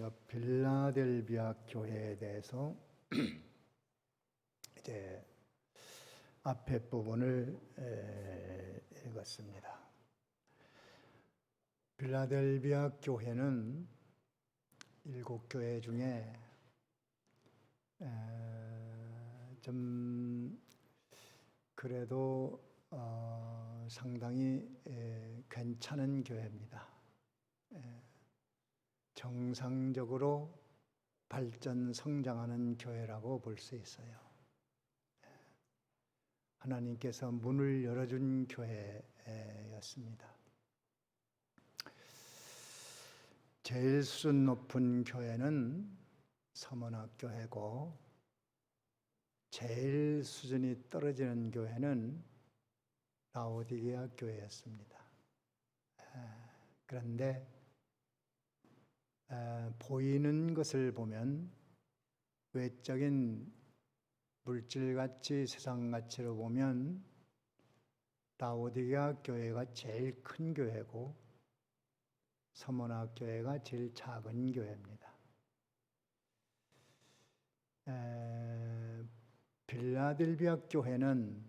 우리가 빌라델비아 교회에 대해서 이제 앞에 부분을 읽었습니다. 빌라델비아 교회는 7교회 중에 좀 그래도 상당히 괜찮은 교회입니다. 정상적으로 발전 성장하는 교회라고 볼 수 있어요. 하나님께서 문을 열어준 교회였습니다. 제일 수준 높은 교회는 서문학교회고 제일 수준이 떨어지는 교회는 라오디게아 교회였습니다. 그런데 보이는 것을 보면 외적인 물질가치, 세상가치로 보면 라오디게아 교회가 제일 큰 교회고 서문화 교회가 제일 작은 교회입니다. 빌라델비아 교회는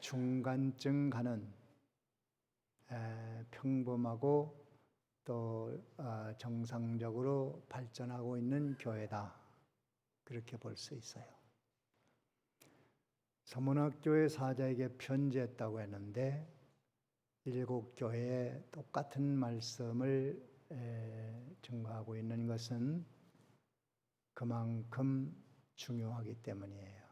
중간쯤 가는 평범하고 또 정상적으로 발전하고 있는 교회다. 그렇게 볼 수 있어요. 서문학교회 사자에게 편지했다고 했는데 7교회에 똑같은 말씀을 증거하고 있는 것은 그만큼 중요하기 때문이에요.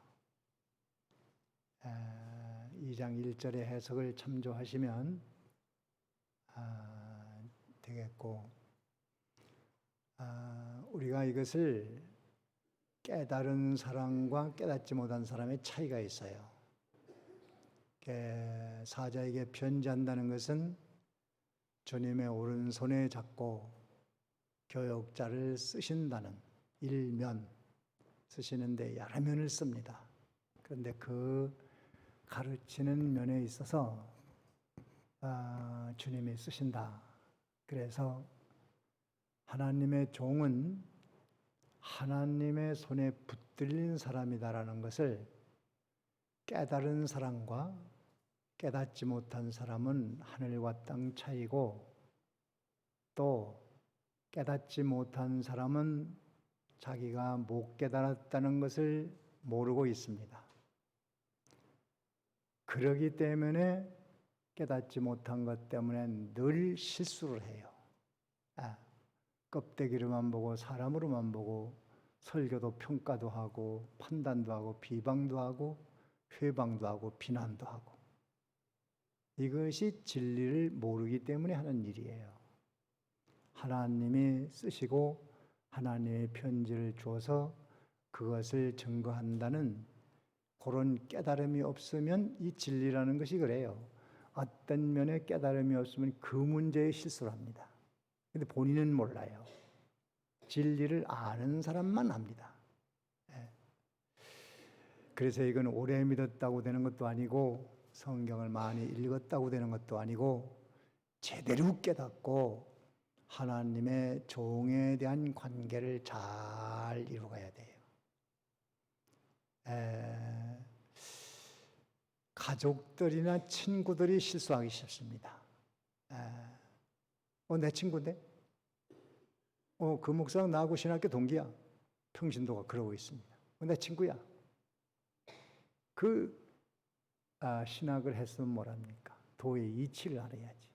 2장 1절의 해석을 참조하시면 되겠고, 우리가 이것을 깨달은 사람과 깨닫지 못한 사람의 차이가 있어요. 사자에게 편지한다는 것은 주님의 오른손에 잡고 교역자를 쓰신다는 일면 쓰시는데 여러 면을 씁니다. 그런데 그 가르치는 면에 있어서 주님이 쓰신다. 그래서 하나님의 종은 하나님의 손에 붙들린 사람이다라는 것을 깨달은 사람과 깨닫지 못한 사람은 하늘과 땅 차이고, 또 깨닫지 못한 사람은 자기가 못 깨달았다는 것을 모르고 있습니다. 그러기 때문에 깨닫지 못한 것 때문에 늘 실수를 해요. 껍데기로만 보고 사람으로만 보고 설교도 평가도 하고 판단도 하고 비방도 하고 회방도 하고 비난도 하고, 이것이 진리를 모르기 때문에 하는 일이에요. 하나님이 쓰시고 하나님의 편지를 주어서 그것을 증거한다는 그런 깨달음이 없으면 이 진리라는 것이 그래요. 어떤 면에 깨달음이 없으면 그 문제에 실수를 합니다. 근데 본인은 몰라요. 진리를 아는 사람만 합니다. 그래서 이건 오래 믿었다고 되는 것도 아니고 성경을 많이 읽었다고 되는 것도 아니고 제대로 깨닫고 하나님의 종에 대한 관계를 잘 이루어가야 돼요. 가족들이나 친구들이 실수하기 쉽습니다. 내 친구인데? 그 목사는 나하고 신학교 동기야. 평신도가 그러고 있습니다. 내 친구야. 신학을 했으면 뭐랍니까? 도의 이치를 알아야지.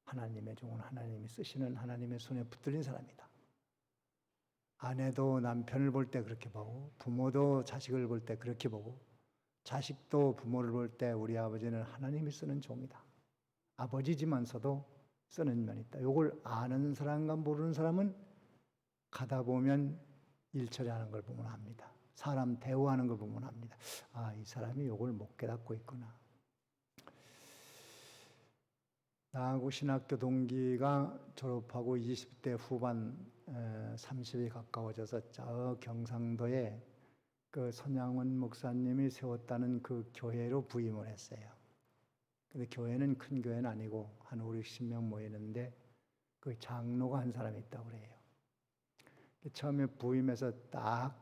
하나님의 종은 하나님이 쓰시는 하나님의 손에 붙들린 사람이다. 아내도 남편을 볼 때 그렇게 보고, 부모도 자식을 볼 때 그렇게 보고, 자식도 부모를 볼 때 우리 아버지는 하나님이 쓰는 종이다. 아버지지만서도 쓰는 면이 있다. 이걸 아는 사람과 모르는 사람은 가다 보면 일처리 하는 걸 보면 압니다. 사람 대우하는 걸 보면 압니다. 이 사람이 이걸 못 깨닫고 있구나. 나하고 신학교 동기가 졸업하고 20대 후반 30이 가까워져서 저 경상도에 그 손양원 목사님이 세웠다는 그 교회로 부임을 했어요. 근데 교회는 큰 교회는 아니고 한 5, 60명 모이는데 그 장로가 한 사람이 있다고 그래요. 처음에 부임해서 딱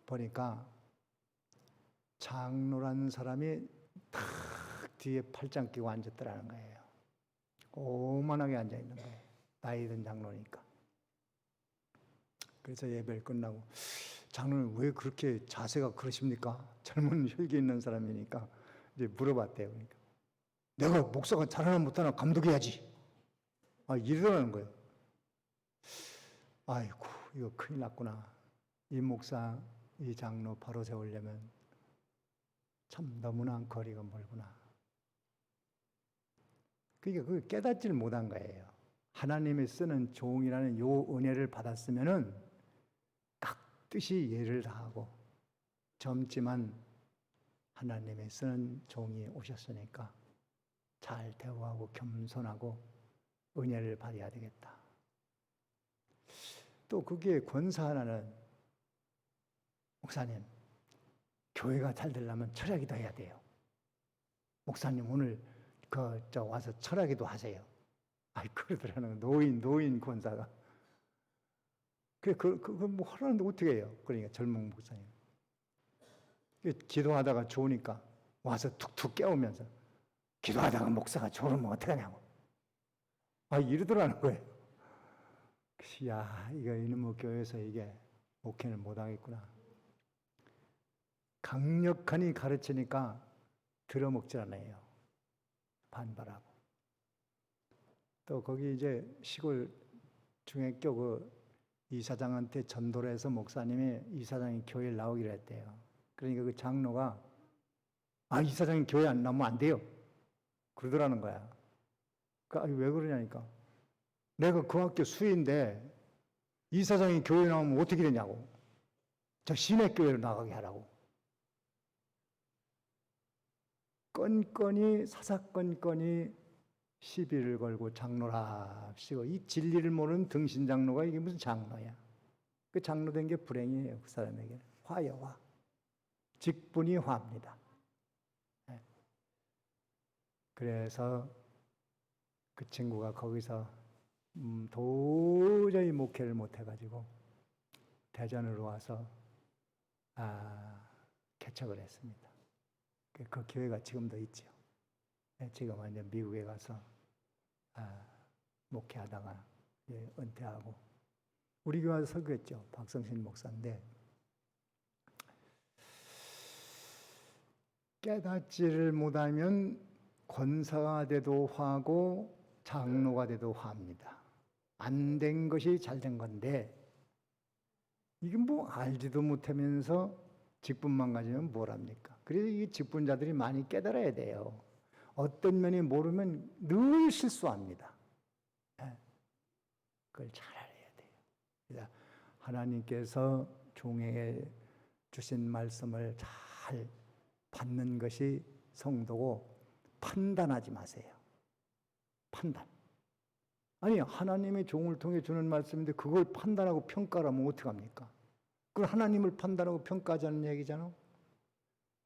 보니까 장로라는 사람이 탁 뒤에 팔짱 끼고 앉았더라는 거예요. 오만하게 앉아 있는 거예요. 나이 든 장로니까. 그래서 예배를 끝나고 장로는 왜 그렇게 자세가 그러십니까? 젊은 혈기 있는 사람이니까 이제 물어봤대요. 그러니까 내가 목사가 잘하나 못하나 감독해야지. 이러라는 거예요. 아이고 이거 큰일 났구나. 이 목사, 이 장로 바로 세우려면 참 너무나 거리가 멀구나. 그러니까 그걸 깨닫지를 못한 거예요. 하나님이 쓰는 종이라는 요 은혜를 받았으면은 깍듯이 예를 다하고 젊지만 하나님이 쓰는 종이 오셨으니까 잘 대우하고 겸손하고 은혜를 받아야 되겠다. 또 그게 권사 하나는 목사님, 교회가 잘 되려면 철야기도 해야 돼요. 목사님 오늘 와서 철야기도 하세요. 그러더라는 노인 권사가. 그거 뭐 하라는데 어떻게 해요? 그러니까 젊은 목사님. 기도하다가 좋으니까 와서 툭툭 깨우면서 기도하다가 목사가 졸으면 어떡하냐고. 이러더라는 거예요. 야, 이거 이놈의 교회에서 이게 목회를 못하겠구나. 강력하니 가르치니까 들어먹질 않아요. 반발하고. 또 거기 이제 시골 중학교 그 이사장한테 전도를 해서 목사님이 이사장이 교회에 나오기로 했대요. 그러니까 그 장로가 이사장이 교회 안 나오면 안 돼요. 그러더라는 거야. 왜 그러냐니까. 내가 그 학교 수인데 이사장이 교회 나오면 어떻게 되냐고. 저 시내교회로 나가게 하라고. 건건이 사사건건이 시비를 걸고 장로랍시고 이 진리를 모르는 등신 장로가 이게 무슨 장로야. 그 장로 된 게 불행이에요. 그 사람에게는. 화요 화. 직분이 화입니다. 그래서 그 친구가 거기서 도저히 목회를 못해가지고 대전으로 와서 개척을 했습니다. 그 교회가 지금도 있죠. 지금 완전 미국에 가서 목회하다가 은퇴하고 우리 교회 와서 설교했죠. 박성신 목사인데 깨닫지를 못하면 권사가 돼도 화고 장로가 돼도 화합니다. 안 된 것이 잘 된 건데 이게 뭐 알지도 못하면서 직분만 가지면 뭘 합니까? 그래서 이 직분자들이 많이 깨달아야 돼요. 어떤 면이 모르면 늘 실수합니다. 그걸 잘 알아야 돼요. 그래서 하나님께서 종에게 주신 말씀을 잘 받는 것이 성도고 판단하지 마세요. 판단. 아니 하나님의 종을 통해 주는 말씀인데 그걸 판단하고 평가를 하면 어떡합니까? 그걸 하나님을 판단하고 평가하자는 얘기잖아.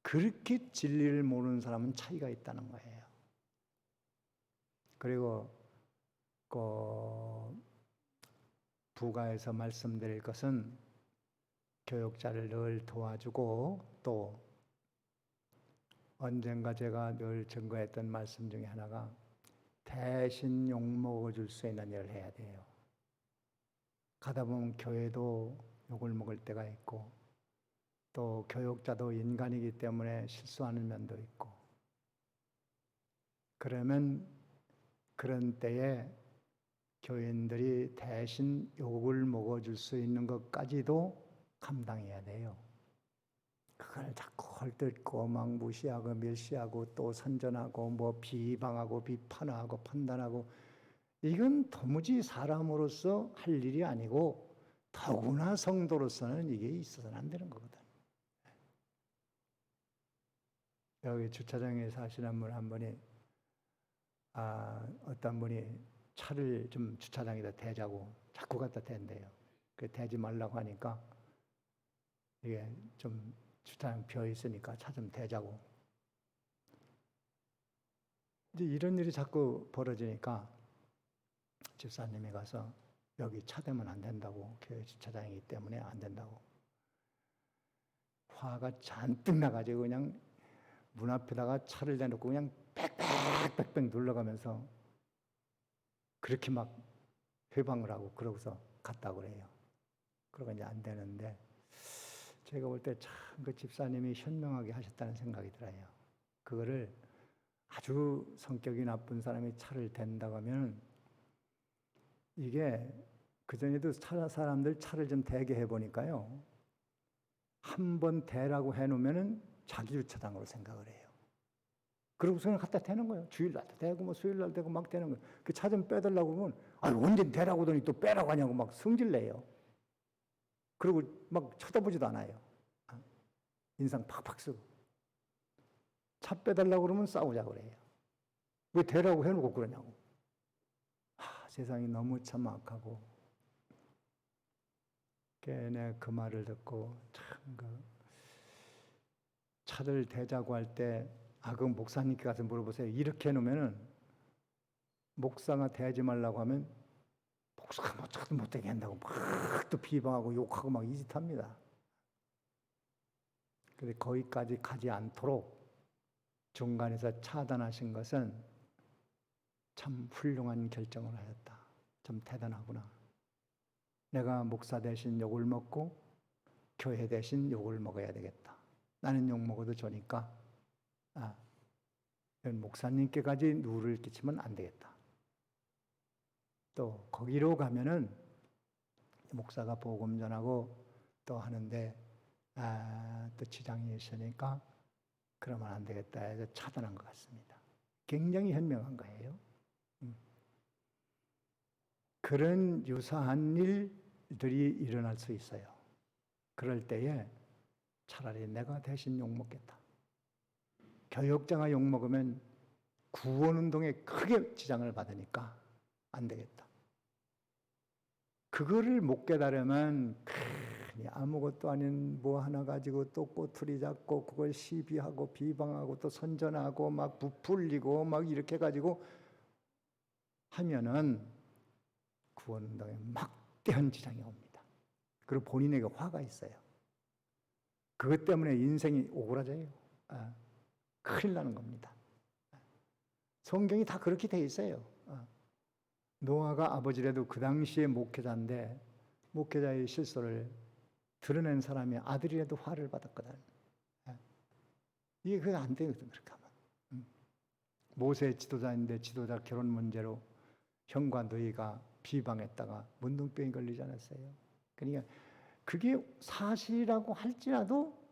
그렇게 진리를 모르는 사람은 차이가 있다는 거예요. 그리고 부가에서 말씀드릴 것은 교육자를 늘 도와주고 또 언젠가 제가 늘 증거했던 말씀 중에 하나가 대신 욕먹어줄 수 있는 일을 해야 돼요. 가다 보면 교회도 욕을 먹을 때가 있고 또 교육자도 인간이기 때문에 실수하는 면도 있고 그러면 그런 때에 교인들이 대신 욕을 먹어줄 수 있는 것까지도 감당해야 돼요. 그걸 자꾸 헐뜯고 막 무시하고 멸시하고 또 선전하고 뭐 비방하고 비판하고 판단하고 이건 도무지 사람으로서 할 일이 아니고 더구나 성도로서는 이게 있어서는 안 되는 거거든. 여기 주차장에 사시는 분 한 분이 어떤 분이 차를 좀 주차장에다 대자고 자꾸 갖다 댄대요. 그 대지 말라고 하니까 이게 좀 주차장 비어 있으니까 차 좀 대자고. 이제 이런 일이 자꾸 벌어지니까 집사님이 가서 여기 차 대면 안 된다고, 교회 주차장이기 때문에 안 된다고. 화가 잔뜩 나가지고 그냥 문 앞에다가 차를 대놓고 그냥 빽빽빽빽 눌러가면서 그렇게 막 회방을 하고 그러고서 갔다고 그래요. 그러고 이제 안 되는데 제가 볼 때 참 그 집사님이 현명하게 하셨다는 생각이 들어요. 그거를 아주 성격이 나쁜 사람이 차를 댄다고 하면 이게 그전에도 사람들 차를 좀 대게 해보니까요. 한 번 대라고 해놓으면은 자기 주차장으로 생각을 해요. 그러고서는 갖다 대는 거예요. 주일날 대고 뭐 수요일날 대고 막 대는 거예요. 그 차 좀 빼달라고 그러면 언제 대라고 하더니 또 빼라고 하냐고 막 성질내요. 그리고 막 쳐다보지도 않아요. 인상 팍팍 쓰고. 차 빼달라고 그러면 싸우자고 그래요. 왜 대라고 해놓고 그러냐고. 세상이 너무 참 악하고. 내가 그 말을 듣고 참 차를 대자고 할 때 그 목사님께 가서 물어보세요. 이렇게 해놓으면은 목사가 대지 말라고 하면 목사가 뭐 차도 못 되게 한다고 막 또 비방하고 욕하고 막 이 짓 합니다. 근데 거기까지 가지 않도록 중간에서 차단하신 것은 참 훌륭한 결정을 하셨다. 참 대단하구나. 내가 목사 대신 욕을 먹고 교회 대신 욕을 먹어야 되겠다. 나는 욕 먹어도 좋으니까 목사님께까지 누를 끼치면 안 되겠다. 또 거기로 가면은 목사가 복음 전하고 또 하는데 또 지장이 있으니까 그러면 안 되겠다 해서 차단한 것 같습니다. 굉장히 현명한 거예요. 그런 유사한 일들이 일어날 수 있어요. 그럴 때에 차라리 내가 대신 욕먹겠다. 교역자가 욕먹으면 구원운동에 크게 지장을 받으니까 안 되겠다. 그거를 못 깨달으면 아무것도 아닌 뭐 하나 가지고 또 꼬투리 잡고 그걸 시비하고 비방하고 또 선전하고 막 부풀리고 막 이렇게 가지고 하면은 구원운동에 막대한 지장이 옵니다. 그리고 본인에게 화가 있어요. 그것 때문에 인생이 오그라져요. 큰일 나는 겁니다. 성경이 다 그렇게 돼 있어요. 노아가 아버지라도 그 당시에 목회자인데 목회자의 실수를 드러낸 사람이 아들이라도 화를 받았거든. 이게 그게 안 되거든 그렇게 하면. 모세 지도자인데 지도자 결혼 문제로 형과 너희가 비방했다가 문둥병이 걸리지 않았어요. 그러니까 그게 사실이라고 할지라도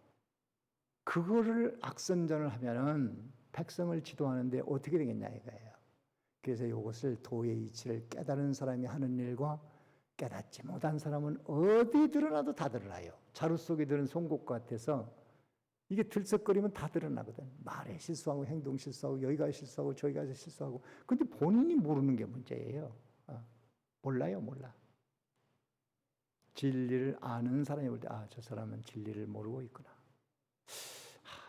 그거를 악선전을 하면은 백성을 지도하는데 어떻게 되겠냐 이거예요. 그래서 이것을 도의 이치를 깨달은 사람이 하는 일과 깨닫지 못한 사람은 어디 드러나도 다 드러나요. 자루 속에 드는 송곳 같아서 이게 들썩거리면 다 드러나거든. 말에 실수하고 행동 실수하고 여기가 실수하고 저기가 실수하고. 근데 본인이 모르는 게 문제예요. 몰라요, 몰라. 진리를 아는 사람이 볼 때 저 사람은 진리를 모르고 있구나.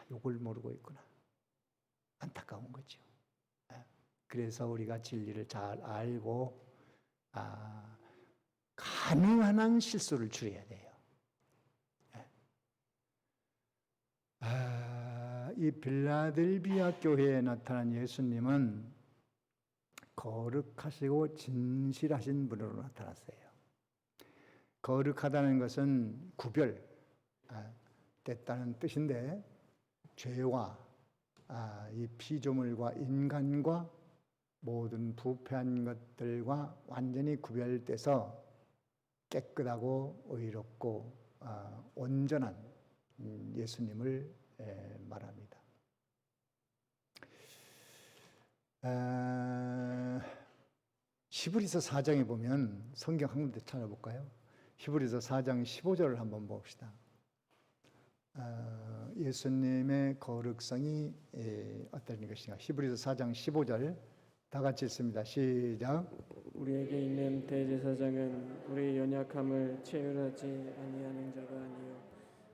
욕을 모르고 있구나. 안타까운 거죠. 그래서 우리가 진리를 잘 알고 가능한 한 실수를 줄여야 돼요. 이 빌라델비아 교회에 나타난 예수님은 거룩하시고 진실하신 분으로 나타났어요. 거룩하다는 것은 구별됐다는 뜻인데 죄와 이 피조물과 인간과 모든 부패한 것들과 완전히 구별돼서 깨끗하고 의롭고 온전한 예수님을 말합니다. 히브리서 4장에 보면 성경 한 군데 찾아볼까요? 히브리서 4장 15절을 한번 봅시다. 예수님의 거룩성이 어떤 것인가? 히브리서 4장 15절 다 같이 읽습니다. 시작. 우리에게 있는 대제사장은 우리 연약함을 체휼하지 아니하는 자가 아니요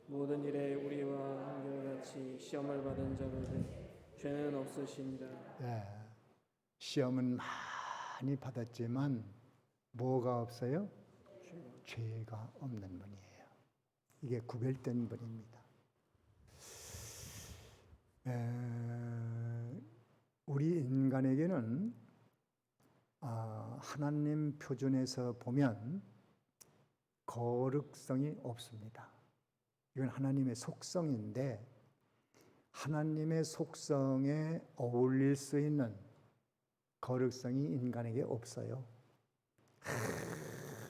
모든 일에 우리와 한결같이 시험을 받은 자로되 죄는 없으시니라. 시험은 많이 받았지만 뭐가 없어요? 죄가 없는 분이에요. 이게 구별된 분입니다. 우리 인간에게는 하나님 표준에서 보면 거룩성이 없습니다. 이건 하나님의 속성인데 하나님의 속성에 어울릴 수 있는 거룩성이 인간에게 없어요.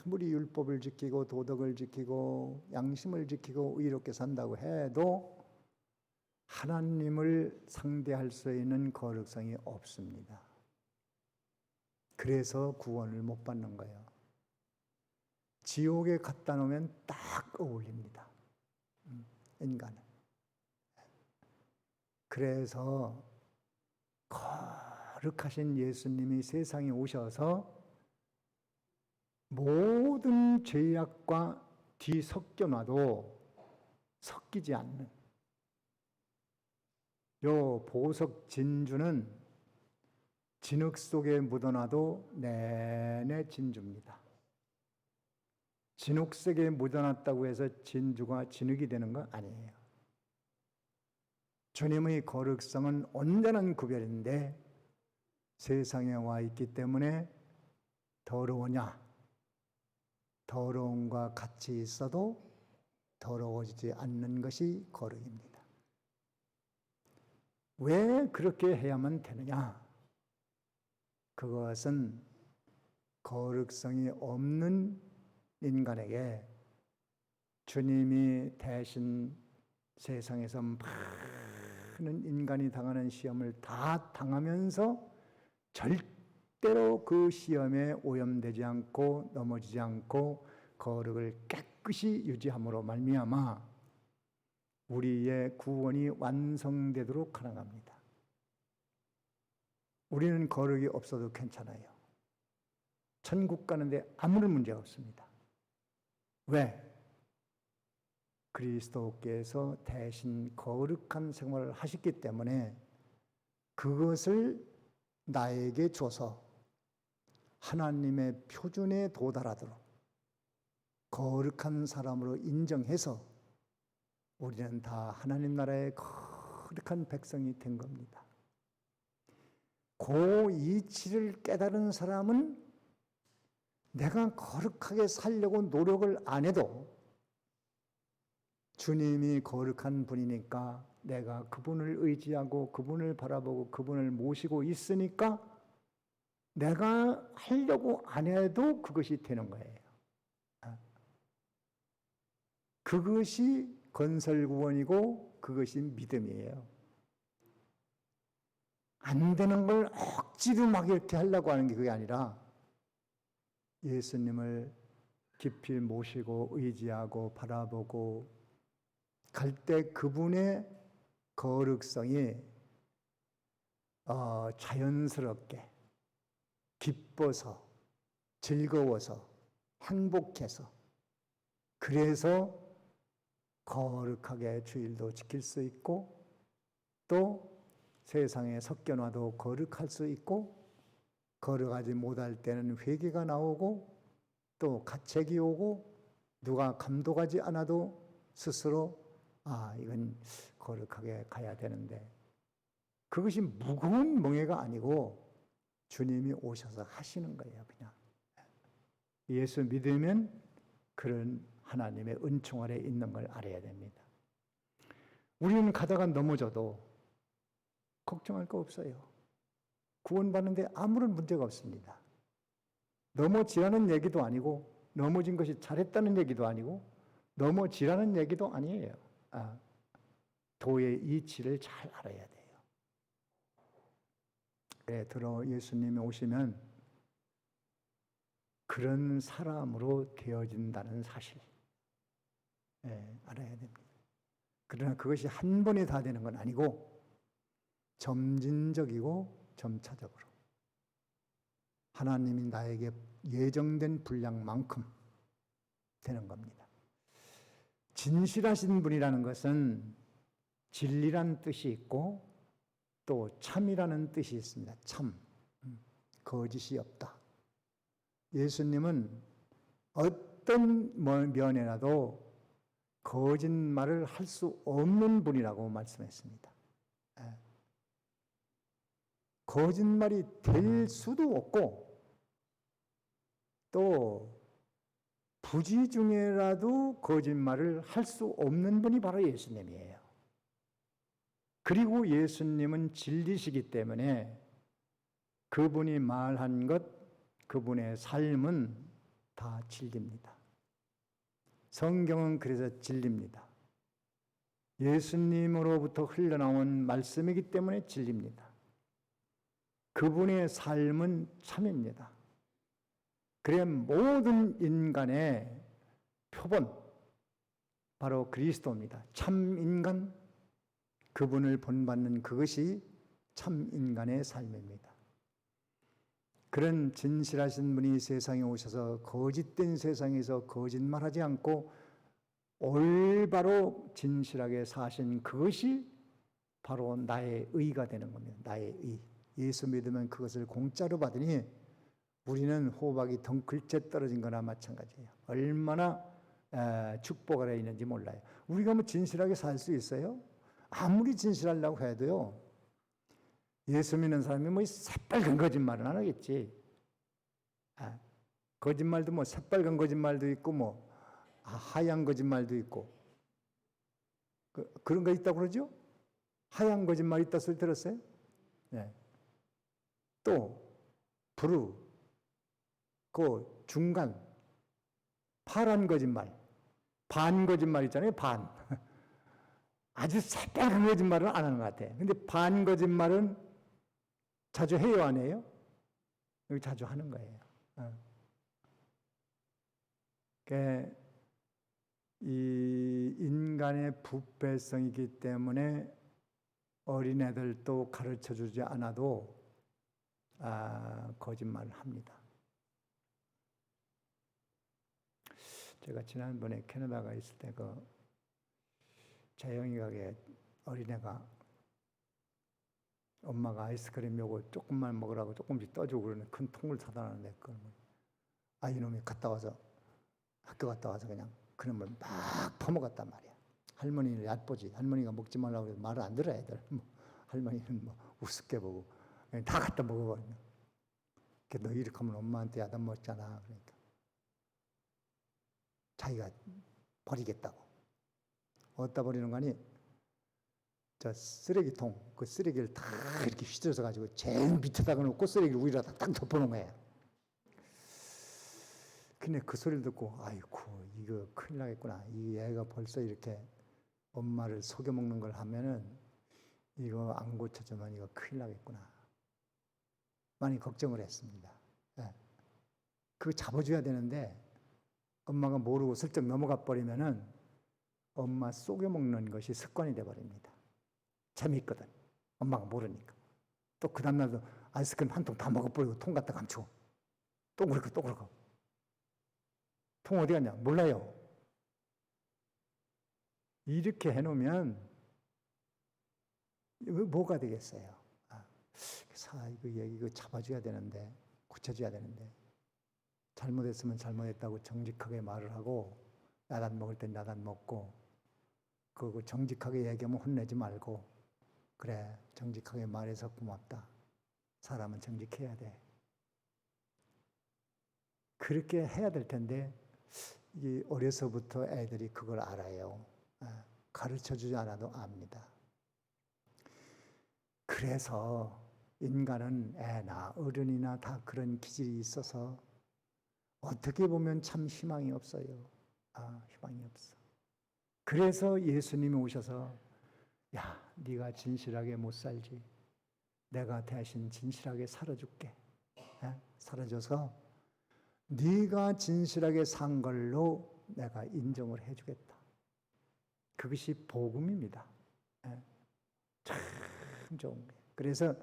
아무리 율법을 지키고 도덕을 지키고 양심을 지키고 의롭게 산다고 해도 하나님을 상대할 수 있는 거룩성이 없습니다. 그래서 구원을 못 받는 거예요. 지옥에 갖다 놓으면 딱 어울립니다. 인간은. 그래서 거룩하신 예수님이 세상에 오셔서 모든 죄악과 뒤섞여놔도 섞이지 않는 요 보석 진주는 진흙 속에 묻어놔도 내내 진주입니다. 진흙 속에 묻어놨다고 해서 진주가 진흙이 되는 거 아니에요. 주님의 거룩성은 온전한 구별인데 세상에 와 있기 때문에 더러우냐? 더러움과 같이 있어도 더러워지지 않는 것이 거룩입니다. 왜 그렇게 해야만 되느냐? 그것은 거룩성이 없는 인간에게 주님이 대신 세상에서 많은 인간이 당하는 시험을 다 당하면서 절대로 그 시험에 오염되지 않고 넘어지지 않고 거룩을 깨끗이 유지함으로 말미암아 우리의 구원이 완성되도록 가능합니다. 우리는 거룩이 없어도 괜찮아요. 천국 가는데 아무런 문제가 없습니다. 왜? 그리스도께서 대신 거룩한 생활을 하셨기 때문에 그것을 나에게 줘서 하나님의 표준에 도달하도록 거룩한 사람으로 인정해서 우리는 다 하나님 나라의 거룩한 백성이 된 겁니다. 그 이치를 깨달은 사람은 내가 거룩하게 살려고 노력을 안 해도 주님이 거룩한 분이니까 내가 그분을 의지하고 그분을 바라보고 그분을 모시고 있으니까 내가 하려고 안 해도 그것이 되는 거예요. 그것이 건설구원이고 그것이 믿음이에요. 안 되는 걸 억지로 막 이렇게 하려고 하는 게 그게 아니라 예수님을 깊이 모시고 의지하고 바라보고 갈 때 그분의 거룩성이 자연스럽게 기뻐서 즐거워서 행복해서 그래서 거룩하게 주일도 지킬 수 있고 또 세상에 섞여놔도 거룩할 수 있고 거룩하지 못할 때는 회개가 나오고 또 가책이 오고 누가 감독하지 않아도 스스로 이건 거룩하게 가야 되는데 그것이 무거운 멍해가 아니고 주님이 오셔서 하시는 거예요. 그냥 예수 믿으면 그런 하나님의 은총 아래 있는 걸 알아야 됩니다. 우리는 가다가 넘어져도 걱정할 거 없어요. 구원받는데 아무런 문제가 없습니다. 넘어지라는 얘기도 아니고 넘어진 것이 잘했다는 얘기도 아니고 넘어지라는 얘기도 아니에요. 도의 이치를 잘 알아야 돼요. 들어 예수님이 오시면 그런 사람으로 되어진다는 사실 알아야 됩니다. 그러나 그것이 한 번에 다 되는 건 아니고 점진적이고 점차적으로 하나님이 나에게 예정된 분량만큼 되는 겁니다. 진실하신 분이라는 것은 진리란 뜻이 있고 또 참이라는 뜻이 있습니다. 참. 거짓이 없다. 예수님은 어떤 면에라도 거짓말을 할 수 없는 분이라고 말씀했습니다. 거짓말이 될 수도 없고 또 부지 중에라도 거짓말을 할 수 없는 분이 바로 예수님이에요. 그리고 예수님은 진리시기 때문에 그분이 말한 것, 그분의 삶은 다 진리입니다. 성경은 그래서 진리입니다. 예수님으로부터 흘러나온 말씀이기 때문에 진리입니다. 그분의 삶은 참입니다. 그래 모든 인간의 표본, 바로 그리스도입니다. 참 인간, 그분을 본받는 그것이 참 인간의 삶입니다. 그런 진실하신 분이 세상에 오셔서 거짓된 세상에서 거짓말하지 않고 올바로 진실하게 사신 그것이 바로 나의 의가 되는 겁니다. 나의 의. 예수 믿으면 그것을 공짜로 받으니 우리는 호박이 덩클째 떨어진 거나 마찬가지예요. 얼마나 축복 아래 있는지 몰라요. 우리가 뭐 진실하게 살 수 있어요? 아무리 진실하려고 해도요. 예수 믿는 사람이 뭐 새빨간 거짓말은 안 하겠지. 거짓말도 뭐 새빨간 거짓말도 있고 뭐 하얀 거짓말도 있고 그런 거 있다고 그러죠? 하얀 거짓말 있다 소리 들었어요? 네. 또 브루 그 중간 파란 거짓말, 반 거짓말 있잖아요. 반. 아주 새빨간 거짓말은 안 하는 것 같아요. 근데 반 거짓말은 자주 해요, 안 해요? 여기 자주 하는 거예요. 이 인간의 부패성이기 때문에 어린애들도 가르쳐 주지 않아도 거짓말을 합니다. 제가 지난번에 캐나다가 있을 때 그 재영이 가게 어린애가 엄마가 아이스크림 요거 조금만 먹으라고 조금씩 떠주고 그러는 큰 통을 사다 놨는데 그걸 이놈이 갔다 와서 학교 갔다 와서 그냥 그놈을 막 퍼먹었단 말이야. 할머니는 얕보지. 할머니가 먹지 말라고 해서 말을 안 들어 애들. 할머니는 우습게 보고 그냥 다 갖다 먹어버리네. 너 이렇게 하면 엄마한테 야단 먹잖아. 그러니까 자기가 버리겠다고. 어디다 버리는 거 아니? 저 쓰레기통, 그 쓰레기를 다 이렇게 휘저어서 가지고 제일 밑에다가 놓고 쓰레기를 위에다 딱 덮어놓은 거예요. 근데 그 소리를 듣고 아이고 이거 큰일 나겠구나. 이 애가 벌써 이렇게 엄마를 속여먹는 걸 하면은 이거 안 고쳐주면 이거 큰일 나겠구나. 많이 걱정을 했습니다. 네. 그거 잡아줘야 되는데 엄마가 모르고 슬쩍 넘어가 버리면은 엄마 속여먹는 것이 습관이 돼버립니다. 재미있거든. 엄마가 모르니까. 또 그 다음날도 아이스크림 한 통 다 먹어버리고 통 갖다 감추고 또 그렇고 또 그렇고. 통 어디 갔냐? 몰라요. 이렇게 해놓으면 뭐가 되겠어요? 이거 잡아줘야 되는데, 고쳐줘야 되는데, 잘못했으면 잘못했다고 정직하게 말을 하고, 야단 먹을 땐 야단 먹고, 그리고 정직하게 얘기하면 혼내지 말고, 그래, 정직하게 말해서 고맙다. 사람은 정직해야 돼. 그렇게 해야 될 텐데, 이 어려서부터 애들이 그걸 알아요. 가르쳐주지 않아도 압니다. 그래서 인간은 애나 어른이나 다 그런 기질이 있어서 어떻게 보면 참 희망이 없어요. 희망이 없어. 그래서 예수님이 오셔서 야, 네가 진실하게 못 살지. 내가 대신 진실하게 살아줄게. 살아줘서 네가 진실하게 산 걸로 내가 인정을 해주겠다. 그것이 복음입니다. 참 좋은 거예요. 그래서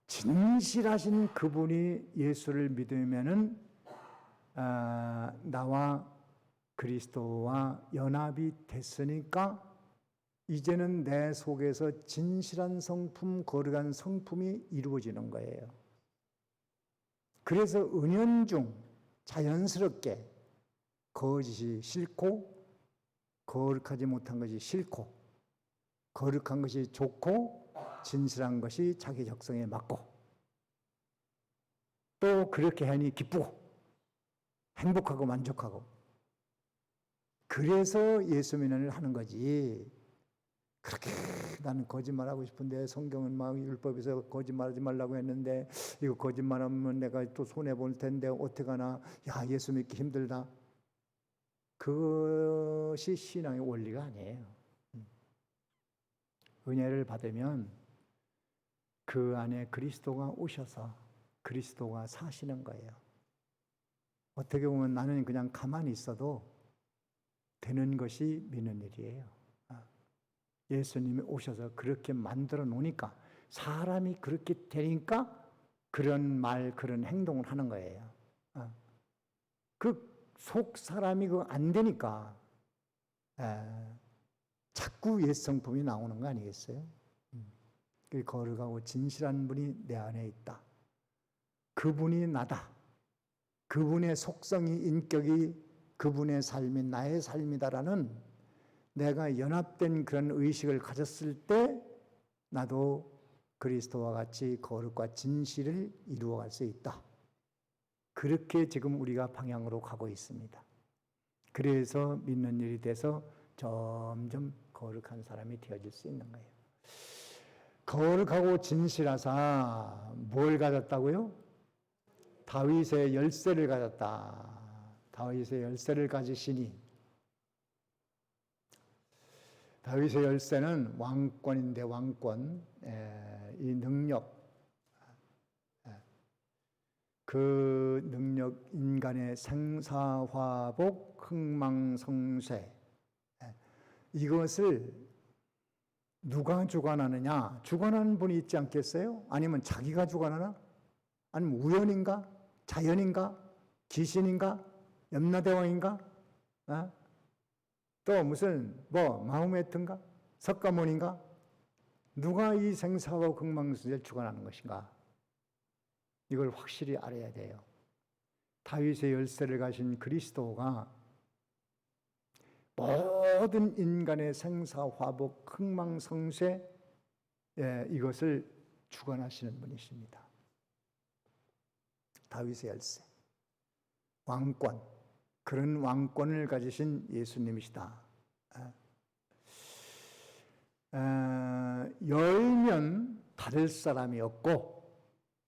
진실하신 그분이 예수를 믿으면은 나와 그리스도와 연합이 됐으니까 이제는 내 속에서 진실한 성품, 거룩한 성품이 이루어지는 거예요. 그래서 은연중 자연스럽게 거짓이 싫고 거룩하지 못한 것이 싫고 거룩한 것이 좋고 진실한 것이 자기 적성에 맞고 또 그렇게 하니 기쁘고 행복하고 만족하고 그래서 예수 믿는 일을 하는 거지. 그렇게 나는 거짓말하고 싶은데 성경은 막 율법에서 거짓말하지 말라고 했는데 이거 거짓말하면 내가 또 손해볼 텐데 어떡하나. 야, 예수 믿기 힘들다. 그것이 신앙의 원리가 아니에요. 은혜를 받으면 그 안에 그리스도가 오셔서 그리스도가 사시는 거예요. 어떻게 보면 나는 그냥 가만히 있어도 되는 것이 믿는 일이에요. 예수님이 오셔서 그렇게 만들어 놓으니까 사람이 그렇게 되니까 그런 말, 그런 행동을 하는 거예요. 그 속 사람이 그 안 되니까 자꾸 옛 성품이 나오는 거 아니겠어요? 거룩하고 진실한 분이 내 안에 있다. 그분이 나다. 그분의 속성이, 인격이 그분의 삶이 나의 삶이다라는 내가 연합된 그런 의식을 가졌을 때 나도 그리스도와 같이 거룩과 진실을 이루어갈 수 있다. 그렇게 지금 우리가 방향으로 가고 있습니다. 그래서 믿는 일이 돼서 점점 거룩한 사람이 되어질 수 있는 거예요. 거룩하고 진실하사 뭘 가졌다고요? 다윗의 열쇠를 가졌다. 다윗의 열쇠를 가지시니 다윗의 열쇠는 왕권인데 왕권, 이 능력, 그 능력, 인간의 생사화복, 흥망성쇠, 이것을 누가 주관하느냐? 주관하는 분이 있지 않겠어요? 아니면 자기가 주관하나? 아니면 우연인가? 자연인가? 귀신인가? 염라대왕인가? 또 무슨 마호메트인가? 석가모니인가? 누가 이 생사와 흥망성쇠를 주관하는 것인가? 이걸 확실히 알아야 돼요. 다윗의 열쇠를 가진 그리스도가 모든 인간의 생사화복, 흥망성쇠 이것을 주관하시는 분이십니다. 다윗의 열쇠, 왕권, 그런 왕권을 가지신 예수님이시다. 열면 닫을 사람이 없고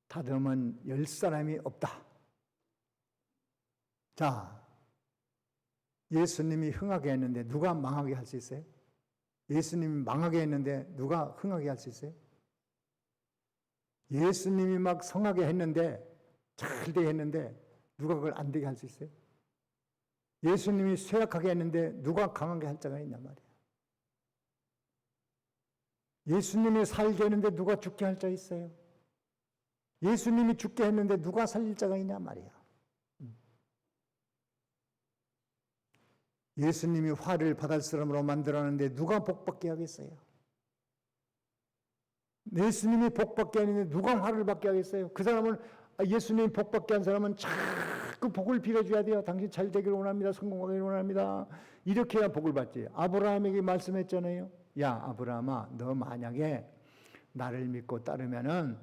닫으면 열 사람이 없다. 자, 예수님이 흥하게 했는데 누가 망하게 할 수 있어요? 예수님이 망하게 했는데 누가 흥하게 할 수 있어요? 예수님이 막 성하게 했는데 잘 되게 했는데 누가 그걸 안 되게 할 수 있어요? 예수님이 쇠약하게 했는데 누가 강하게 할 자가 있냔 말이야. 예수님이 살게 했는데 누가 죽게 할 자 있어요? 예수님이 죽게 했는데 누가 살릴 자가 있냔 말이야. 예수님이 화를 받을 사람으로 만들었는데 누가 복받게 하겠어요? 예수님이 복받게 하는데 누가 화를 받게 하겠어요? 그 사람은 예수님이 복받게 한 사람은 자꾸 복을 빌어줘야 돼요. 당신 잘 되기를 원합니다. 성공하기를 원합니다. 이렇게 해야 복을 받지. 아브라함에게 말씀했잖아요. 야, 아브라함아, 너 만약에 나를 믿고 따르면은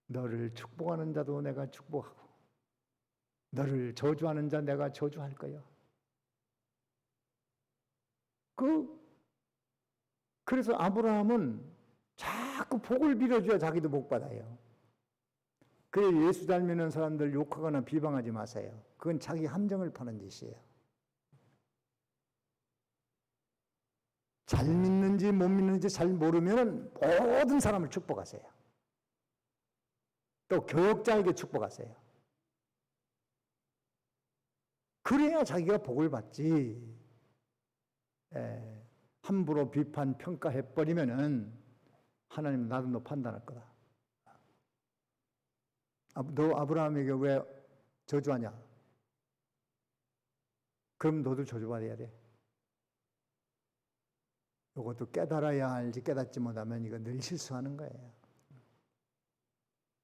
너를 축복하는 자도 내가 축복하고 너를 저주하는 자 내가 저주할 거야. 그래서 아브라함은 자꾸 복을 빌어줘야 자기도 복 받아요. 그래, 예수 잘 믿는 사람들 욕하거나 비방하지 마세요. 그건 자기 함정을 파는 짓이에요. 잘 믿는지 못 믿는지 잘 모르면 모든 사람을 축복하세요. 또 교역자에게 축복하세요. 그래야 자기가 복을 받지. 함부로 비판, 평가해버리면은 하나님 나도 너 판단할 거다. 너 아브라함에게 왜 저주하냐? 그럼 너도 저주받아야 돼. 이것도 깨달아야 알지 깨닫지 못하면 이거 늘 실수하는 거예요.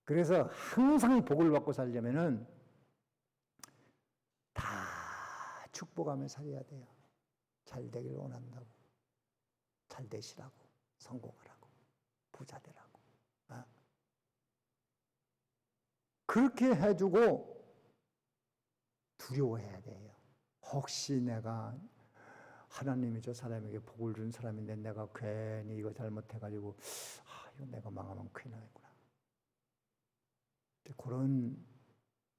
그래서 항상 복을 받고 살려면은 다 축복하며 살아야 돼요. 잘 되길 원한다고, 잘 되시라고, 성공하라고, 부자 되라고. 그렇게 해주고 두려워해야 돼요. 혹시 내가 하나님이 저 사람에게 복을 준 사람인데 내가 괜히 이거 잘못해가지고 이거 내가 망하면 큰일 나겠구나. 그런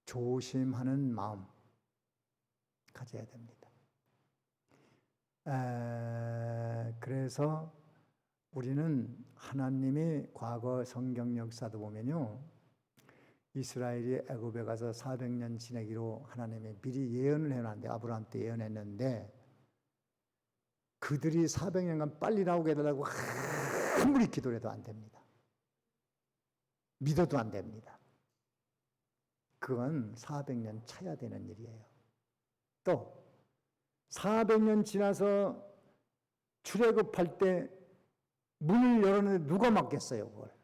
조심하는 마음 가져야 됩니다. 그래서 우리는 하나님이 과거 성경 역사도 보면요, 이스라엘이 애굽에 가서 400년 지내기로 하나님이 미리 예언을 해놨는데, 아브라함 때 예언했는데, 그들이 400년간 빨리 나오게 해달라고 아무리 기도해도 안 됩니다. 믿어도 안 됩니다. 그건 400년 차야 되는 일이에요. 또 400년 지나서 출애굽할 때 문을 열었는데 누가 막겠어요, 그걸?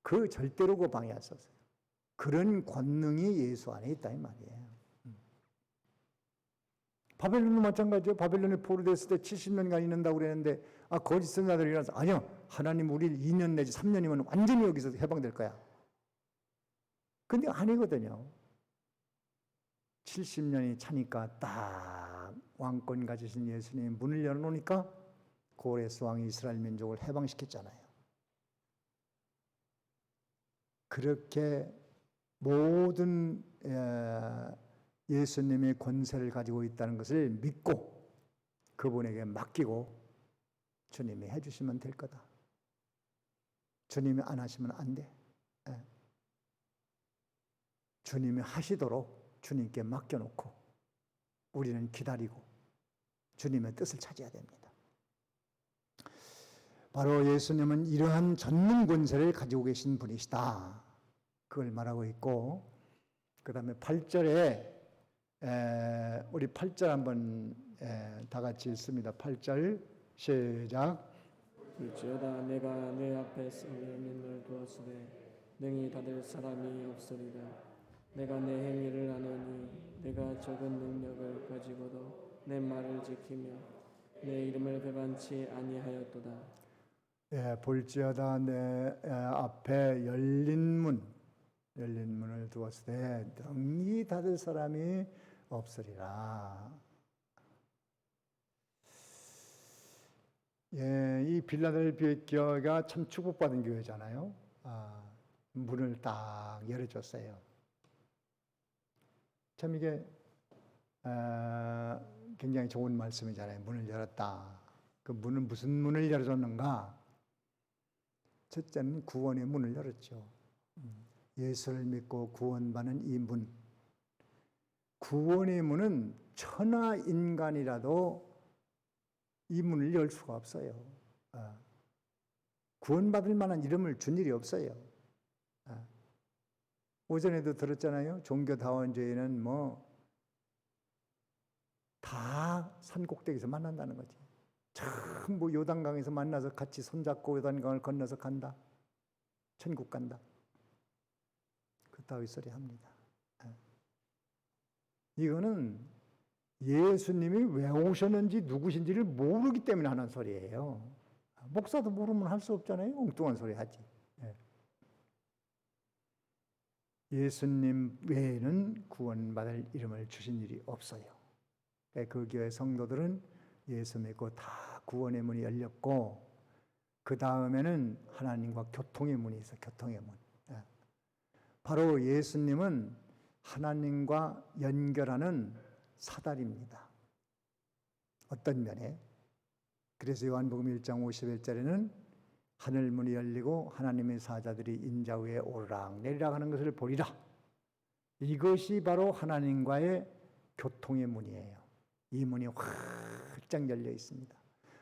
그 절대로 그 방해할 수 없어요. 그런 권능이 예수 안에 있다 이 말이에요. 바벨론도 마찬가지죠. 바벨론에 포로됐을 때 70년간 있는다고 그랬는데 거짓 선자들이 일어나서 아니요, 하나님 우리를 2년 내지 3년이면 완전히 여기서 해방될 거야. 근데 아니거든요. 70년이 차니까 딱 왕권 가지신 예수님이 문을 열어놓으니까 고레스 왕이 이스라엘 민족을 해방시켰잖아요. 그렇게 모든 예수님의 권세를 가지고 있다는 것을 믿고 그분에게 맡기고 주님이 해주시면 될 거다. 주님이 안 하시면 안 돼. 주님이 하시도록 주님께 맡겨놓고 우리는 기다리고 주님의 뜻을 찾아야 됩니다. 바로 예수님은 이러한 전능 권세를 가지고 계신 분이시다. 그걸 말하고 있고, 그 다음에 8절에 우리 8절 한번 다 같이 읽습니다. 8절 시작. 볼지어다 내가 내 앞에 성령님을 두었으되 능히 닫을 사람이 없으리라. 내가 내 행위를 아노니 내가 적은 능력을 가지고도 내 말을 지키며 내 이름을 배반치 아니하였도다. 볼지어다 내 앞에 열린 문을 두었으되 능히 닫을 사람이 없으리라. 이 빌라델비아 교회가 참 축복받은 교회잖아요. 문을 딱 열어줬어요. 참 이게 굉장히 좋은 말씀이잖아요. 문을 열었다. 그 문은 무슨 문을 열어줬는가? 첫째는 구원의 문을 열었죠. 예수를 믿고 구원받는 이 문. 구원의 문은 천하 인간이라도 이 문을 열 수가 없어요. 구원받을 만한 이름을 준 일이 없어요. 오전에도 들었잖아요. 종교다원주의는 다 산꼭대기에서 만난다는 거지. 전부 요단강에서 만나서 같이 손잡고 요단강을 건너서 간다. 천국 간다. 그따위 소리 합니다. 이거는 예수님이 왜 오셨는지 누구신지를 모르기 때문에 하는 소리예요. 목사도 모르면 할 수 없잖아요. 엉뚱한 소리 하지. 예수님 외에는 구원받을 이름을 주신 일이 없어요. 그 교회 성도들은 예수 믿고 다 구원의 문이 열렸고, 그 다음에는 하나님과 교통의 문이 있어요. 교통의 문. 바로 예수님은 하나님과 연결하는 사다리입니다. 어떤 면에? 그래서 요한복음 1장 51절에는 하늘 문이 열리고 하나님의 사자들이 인자 위에 오르락 내리락 하는 것을 보리라. 이것이 바로 하나님과의 교통의 문이에요. 이 문이 활짝 열려 있습니다.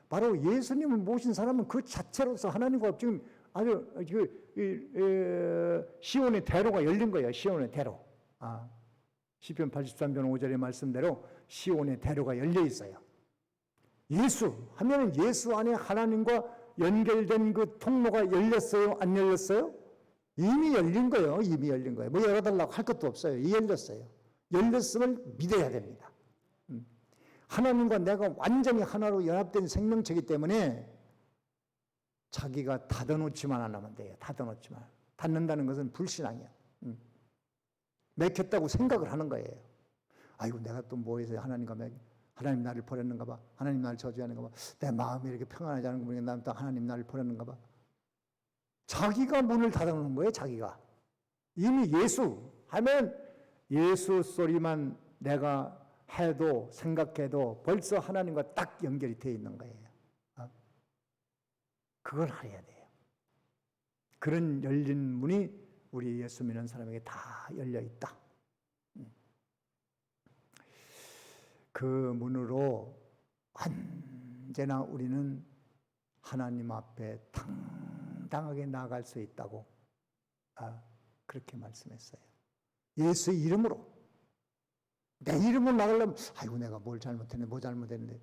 바로 예수님을 모신 사람은 그 자체로서 하나님과 지금 아주 시온의 대로가 열린 거예요. 시온의 대로. 시편 83편 5절의 말씀대로 시온의 대로가 열려 있어요. 예수 하면은 예수 안에 하나님과 연결된 그 통로가 열렸어요? 안 열렸어요? 이미 열린 거예요. 이미 열린 거예요. 뭐 열어달라고 할 것도 없어요. 이 열렸어요. 열렸음을 믿어야 됩니다. 하나님과 내가 완전히 하나로 연합된 생명체이기 때문에 자기가 닫아놓지만 않으면 돼요. 닫아놓지만. 닫는다는 것은 불신앙이야. 맥혔다고 생각을 하는 거예요. 아이고 내가 또 뭐 해서 하나님과 하나님 나를 버렸는가 봐. 하나님 나를 저주하는가 봐. 내 마음이 이렇게 평안하지 않은 거 보니까 나는 또 하나님 나를 버렸는가 봐. 자기가 문을 닫아놓는 거예요. 자기가. 이미 예수 하면 예수 소리만 내가 해도 생각해도 벌써 하나님과 딱 연결이 되어 있는 거예요. 그걸 알아야 돼요. 그런 열린 문이 우리 예수 믿는 사람에게 다 열려 있다. 그 문으로 언제나 우리는 하나님 앞에 당당하게 나아갈 수 있다고 그렇게 말씀했어요. 예수의 이름으로. 내 이름으로 나가려면 아이고 내가 뭘 잘못했네 뭐 잘못했는데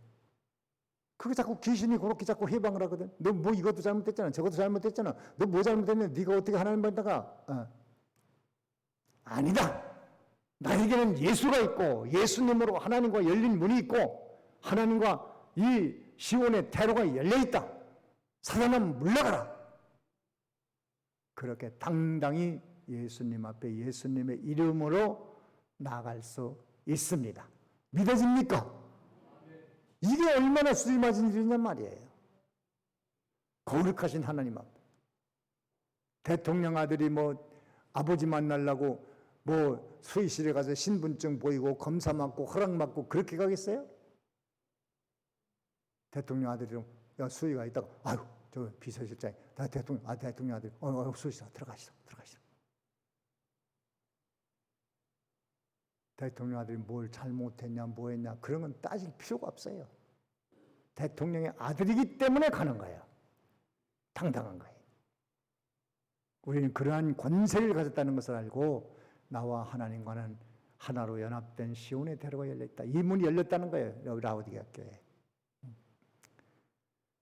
그게 자꾸 귀신이 그렇게 자꾸 해방을 하거든. 너 뭐 이것도 잘못했잖아 저것도 잘못했잖아 너 뭐 잘못했네 네가 어떻게 하나님 받다가 아니다. 나에게는 예수가 있고 예수님으로 하나님과 열린 문이 있고 하나님과 이 시온의 대로가 열려있다. 사단아 물러가라. 그렇게 당당히 예수님 앞에 예수님의 이름으로 나아갈 수 있습니다. 믿어집니까? 이게 얼마나 수임하신 일이냔 말이에요. 거룩하신 하나님 앞에. 대통령 아들이 뭐 아버지 만나려고 뭐 수의실에 가서 신분증 보이고 검사 받고 허락 받고 그렇게 가겠어요? 대통령 아들이 야 수의가 있다가 아유 저 비서실장이 나 대통령 아들 수의사 들어가시죠. 대통령 아들이 뭘 잘못했냐 뭐 했냐 그런 건 따질 필요가 없어요. 대통령의 아들이기 때문에 가는 거예요. 당당한 거예요. 우리는 그러한 권세를 가졌다는 것을 알고 나와 하나님과는 하나로 연합된 시온의 대로가 열려있다. 이 문이 열렸다는 거예요. 라오디게아 교회.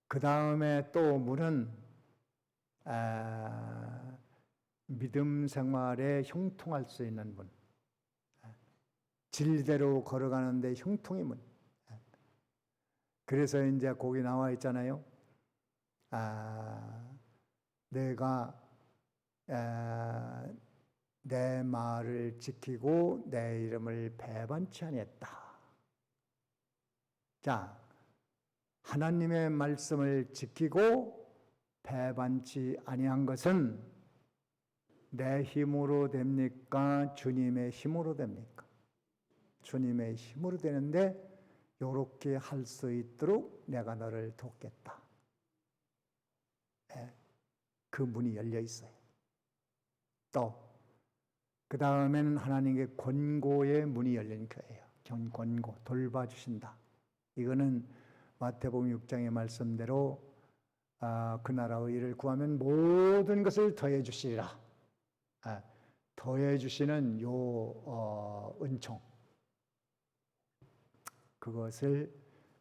그 다음에 또 문은 믿음 생활에 형통할 수 있는 문. 진리대로 걸어가는데 형통의 문. 그래서 이제 거기 나와 있잖아요. 내가 내 말을 지키고 내 이름을 배반치 아니했다. 자, 하나님의 말씀을 지키고 배반치 아니한 것은 내 힘으로 됩니까? 주님의 힘으로 됩니까? 주님의 힘으로 되는데 요렇게 할 수 있도록 내가 너를 돕겠다. 그 문이 열려 있어요. 또 그 다음에는 하나님의 권고의 문이 열린 교회예요. 권고, 돌봐주신다. 이거는 마태복음 6장의 말씀대로 그 나라의 일을 구하면 모든 것을 더해 주시리라. 더해 주시는 요 은총. 그것을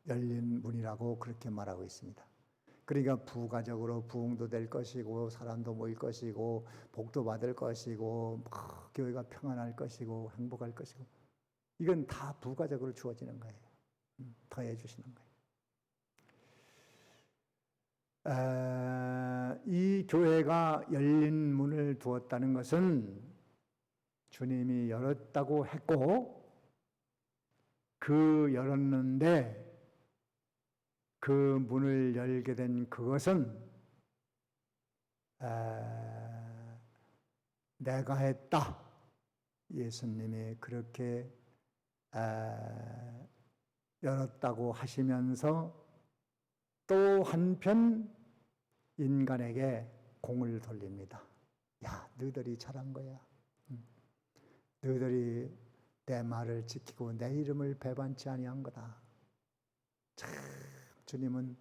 열린 문이라고 그렇게 말하고 있습니다. 그러니까 부가적으로 부흥도 될 것이고 사람도 모일 것이고 복도 받을 것이고 교회가 평안할 것이고 행복할 것이고 이건 다 부가적으로 주어지는 거예요. 더해 주시는 거예요. 이 교회가 열린 문을 두었다는 것은 주님이 열었다고 했고 그 열었는데 그 문을 열게 된 그것은 내가 했다. 예수님이 그렇게 열었다고 하시면서 또 한편 인간에게 공을 돌립니다. 야, 너희들이 잘한 거야. 너희들이 내 말을 지키고 내 이름을 배반치 아니한 거다. 참 주님은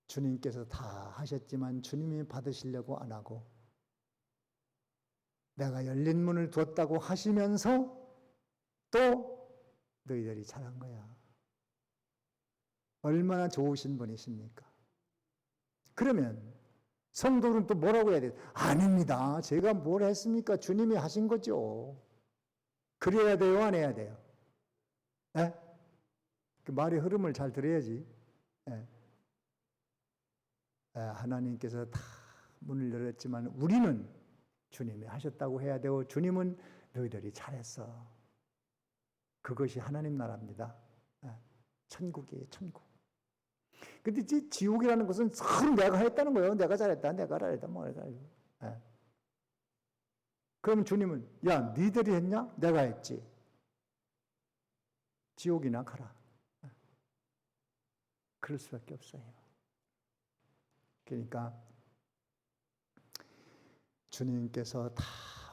주님께서 다 하셨지만 주님이 받으시려고 안 하고 내가 열린 문을 두었다고 하시면서 또 너희들이 잘한 거야. 얼마나 좋으신 분이십니까? 그러면 성도들은 또 뭐라고 해야 돼요? 아닙니다. 제가 뭘 했습니까? 주님이 하신 거죠. 그래야 돼요? 안 해야 돼요? 예? 그 말의 흐름을 잘 들어야지. 예. 하나님께서 다 문을 열었지만 우리는 주님이 하셨다고 해야 되고 주님은 너희들이 잘했어. 그것이 하나님 나라입니다. 천국이에요, 천국. 근데 지옥이라는 것은 서로 내가 했다는 거예요. 내가 잘했다, 내가 잘했다, 뭐 잘했다. 그럼 주님은 야, 니들이 했냐? 내가 했지. 지옥이나 가라. 그럴 수밖에 없어요. 그러니까 주님께서 다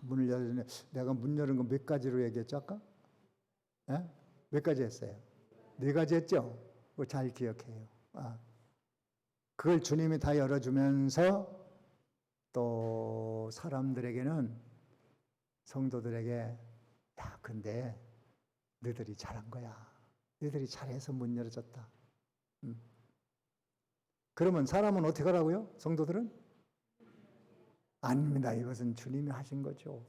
문을 열어주네. 내가 문 여는 거 몇 가지로 얘기했죠 아까? 몇 가지 했어요? 4가지 했죠? 그거 잘 기억해요. 그걸 주님이 다 열어주면서 또 사람들에게는 성도들에게 야, 근데 너희들이 잘한 거야. 너희들이 잘해서 문 열어줬다. 그러면 사람은 어떻게 하라고요? 성도들은? 아닙니다. 이것은 주님이 하신 거죠.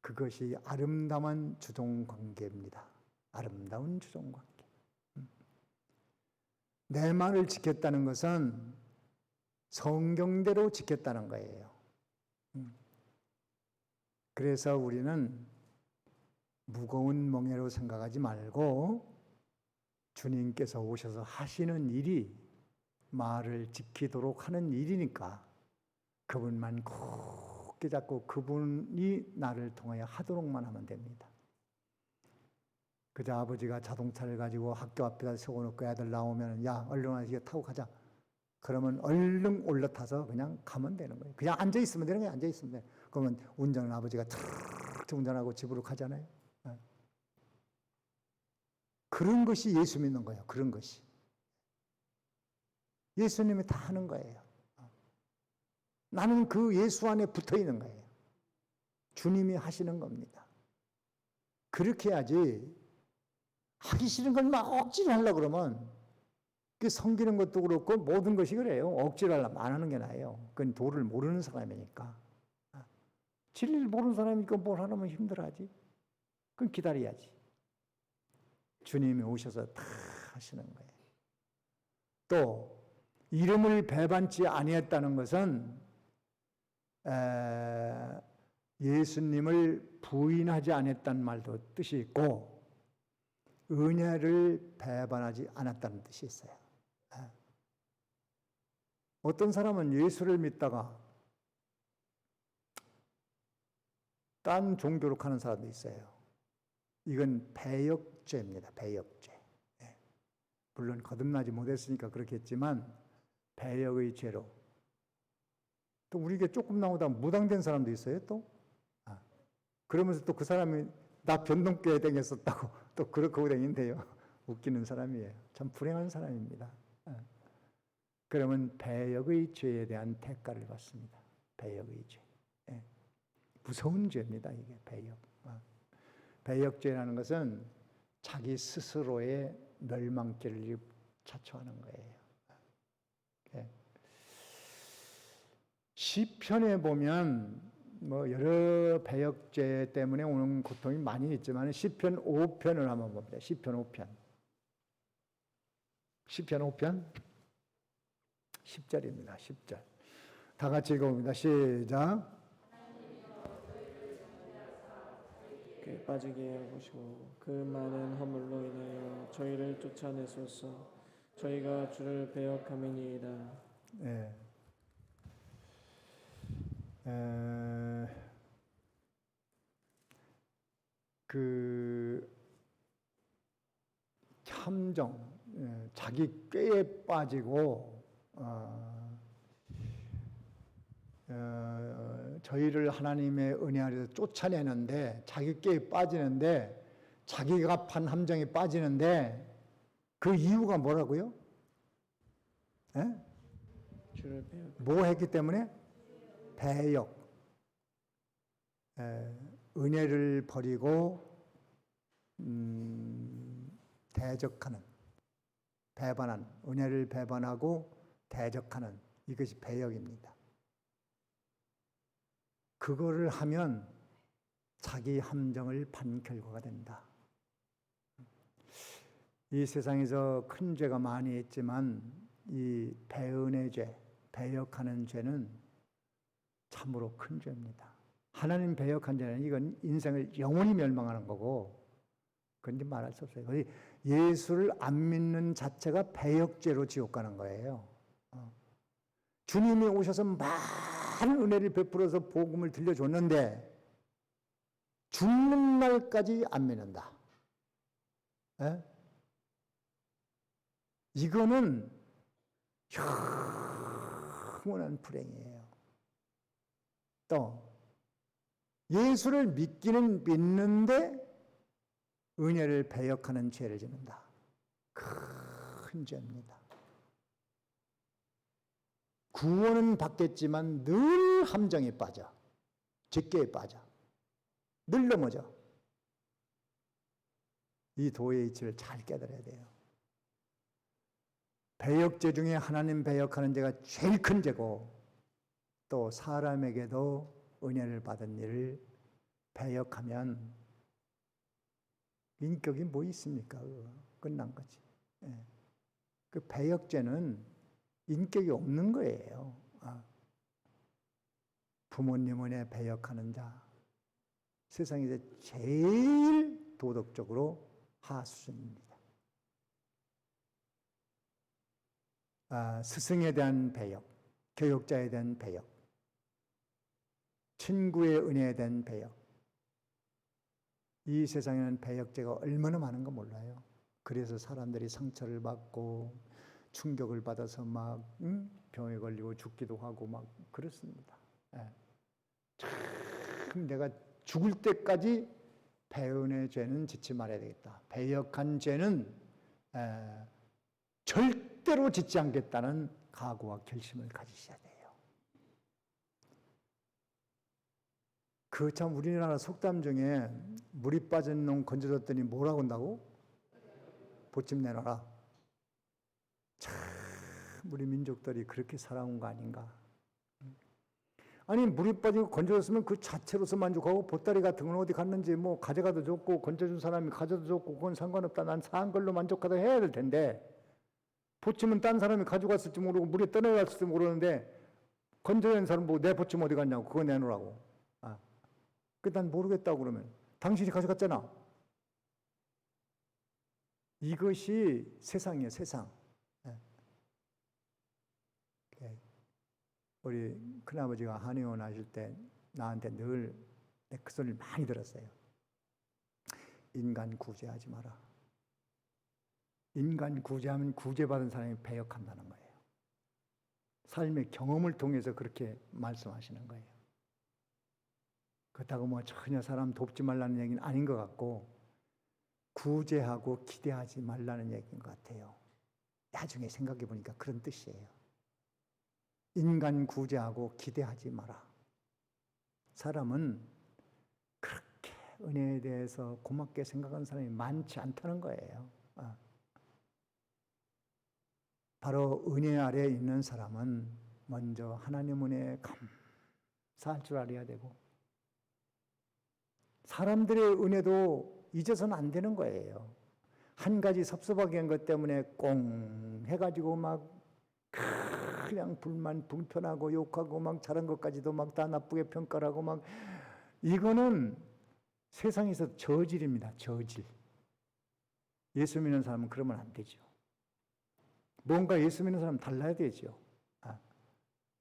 그것이 아름다운 주종관계입니다. 아름다운 주종관계. 내 말을 지켰다는 것은 성경대로 지켰다는 거예요. 그래서 우리는 무거운 멍에로 생각하지 말고 주님께서 오셔서 하시는 일이 말을 지키도록 하는 일이니까 그분만 굳게 잡고 그분이 나를 통하여 하도록만 하면 됩니다. 그저 아버지가 자동차를 가지고 학교 앞에다 세워놓고 애들 나오면 야 얼른 와서 이거 타고 가자. 그러면 얼른 올라타서 그냥 가면 되는 거예요. 그냥 앉아있으면 되는 거예요. 앉아있으면 돼요. 그러면 운전은 아버지가 탁 운전하고 집으로 가잖아요. 그런 것이 예수 믿는 거예요. 그런 것이. 예수님이 다 하는 거예요. 나는 그 예수 안에 붙어 있는 거예요. 주님이 하시는 겁니다. 그렇게 해야지 하기 싫은 걸 막 억지로 하려고 그러면 그 섬기는 것도 그렇고 모든 것이 그래요. 억지로 하려면 안 하는 게 나아요. 그건 도를 모르는 사람이니까. 진리를 모르는 사람이니까 뭘 하려면 힘들어하지. 그건 기다려야지. 주님이 오셔서 다 하시는 거예요. 또 이름을 배반치 아니했다는 것은 예수님을 부인하지 않았다는 말도 뜻이 있고 은혜를 배반하지 않았다는 뜻이 있어요. 어떤 사람은 예수를 믿다가 딴 종교로 가는 사람도 있어요. 이건 배역죄입니다. 배역죄. 물론 거듭나지 못했으니까 그렇겠지만 배역의 죄로. 또 우리에게 조금 나오다 무당된 사람도 있어요. 또 그러면서 또 그 사람이 나 변동교회 다녔었다고 또 그렇게 다닌대요. 웃기는 사람이에요. 참 불행한 사람입니다. 그러면 배역의 죄에 대한 대가를 받습니다. 배역의 죄. 무서운 죄입니다. 이게 배역. 배역죄라는 것은 자기 스스로의 멸망죄를 자초하는 거예요. 시편에 보면 뭐 여러 배역죄 때문에 오는 고통이 많이 있지만 시편 5편을 한번 봅니다. 시편 5편. 시편 5편 10절입니다. 10절. 다 같이 읽어봅니다. 시작. 빠지게 하시고 그 많은 허물로 인하여 저희를 쫓아내소서. 저희가 주를 배역함이니이다. 네. 그 함정, 자기 꾀에 빠지고 저희를 하나님의 은혜 아래서 쫓아내는데 자기 꾀에 빠지는데 자기가 판 함정에 빠지는데 그 이유가 뭐라고요? 주를 배역. 뭐 했기 때문에? 배역. 은혜를 버리고 대적하는 배반한, 은혜를 배반하고 대적하는 이것이 배역입니다. 그거를 하면 자기 함정을 판 결과가 된다. 이 세상에서 큰 죄가 많이 있지만 이 배은의 죄, 배역하는 죄는 참으로 큰 죄입니다. 하나님 배역한 죄는 이건 인생을 영원히 멸망하는 거고, 그건 이제 말할 수 없어요. 예수를 안 믿는 자체가 배역죄로 지옥 가는 거예요. 주님이 오셔서 많은 은혜를 베풀어서 복음을 들려줬는데 죽는 날까지 안 믿는다. 에? 이거는 영원한 불행이에요. 또 예수를 믿기는 믿는데 은혜를 배역하는 죄를 짓는다. 큰 죄입니다. 구원은 받겠지만 늘 함정에 빠져, 직계에 빠져, 늘 넘어져. 이 도의 이치를 잘 깨달아야 돼요. 배역죄 중에 하나님 배역하는 죄가 제일 큰 죄고, 또 사람에게도 은혜를 받은 일을 배역하면 인격이 뭐 있습니까? 끝난 거지. 그 배역죄는 인격이 없는 거예요. 부모님 은혜 배역하는 자, 세상에서 제일 도덕적으로 하수준입니다. 스승에 대한 배역, 교육자에 대한 배역, 친구의 은혜에 대한 배역. 이 세상에는 배역죄가 얼마나 많은 거 몰라요. 그래서 사람들이 상처를 받고 충격을 받아서 막 병에 걸리고 죽기도 하고 막 그렇습니다. 참 내가 죽을 때까지 배은의 죄는 짓지 말아야 되겠다. 배역한 죄는 절대로 짓지 않겠다는 각오와 결심을 가지셔야 돼요. 그 참 우리나라 속담 중에 물이 빠진 놈 건져줬더니 뭐라고 한다고? 보침 내놔라. 참 우리 민족들이 그렇게 살아온 거 아닌가? 아니 물이 빠지고 건져줬으면 그 자체로서 만족하고 보따리 같은 건 어디 갔는지 뭐 가져가도 좋고 건져준 사람이 가져도 좋고 그건 상관없다. 난 사한 걸로 만족하다 해야 될 텐데 보침은 딴 사람이 가져갔을지 모르고 물에 떠내갔을지 모르는데 건져낸 사람 보고 내 보침 어디 갔냐고 그거 내놓으라고. 난 모르겠다고 그러면 당신이 가져갔잖아. 이것이 세상이에요, 세상. 우리 큰아버지가 한의원 하실 때 나한테 늘 그 소리를 많이 들었어요. 인간 구제하지 마라. 인간 구제하면 구제받은 사람이 배역한다는 거예요. 삶의 경험을 통해서 그렇게 말씀하시는 거예요. 그렇다고 뭐 전혀 사람 돕지 말라는 얘기는 아닌 것 같고 구제하고 기대하지 말라는 얘기인 것 같아요. 나중에 생각해 보니까 그런 뜻이에요. 인간 구제하고 기대하지 마라. 사람은 그렇게 은혜에 대해서 고맙게 생각하는 사람이 많지 않다는 거예요. 바로 은혜 아래에 있는 사람은 먼저 하나님 은혜에 감사할 줄 알아야 되고 사람들의 은혜도 잊어서는 안 되는 거예요. 한 가지 섭섭하게 한 것 때문에 꽁 해가지고 막 그냥 불만 불편하고 욕하고 막 잘한 것까지도 막 다 나쁘게 평가하고 막 이거는 세상에서 저질입니다. 저질. 예수 믿는 사람은 그러면 안 되죠. 뭔가 예수 믿는 사람은 달라야 되죠.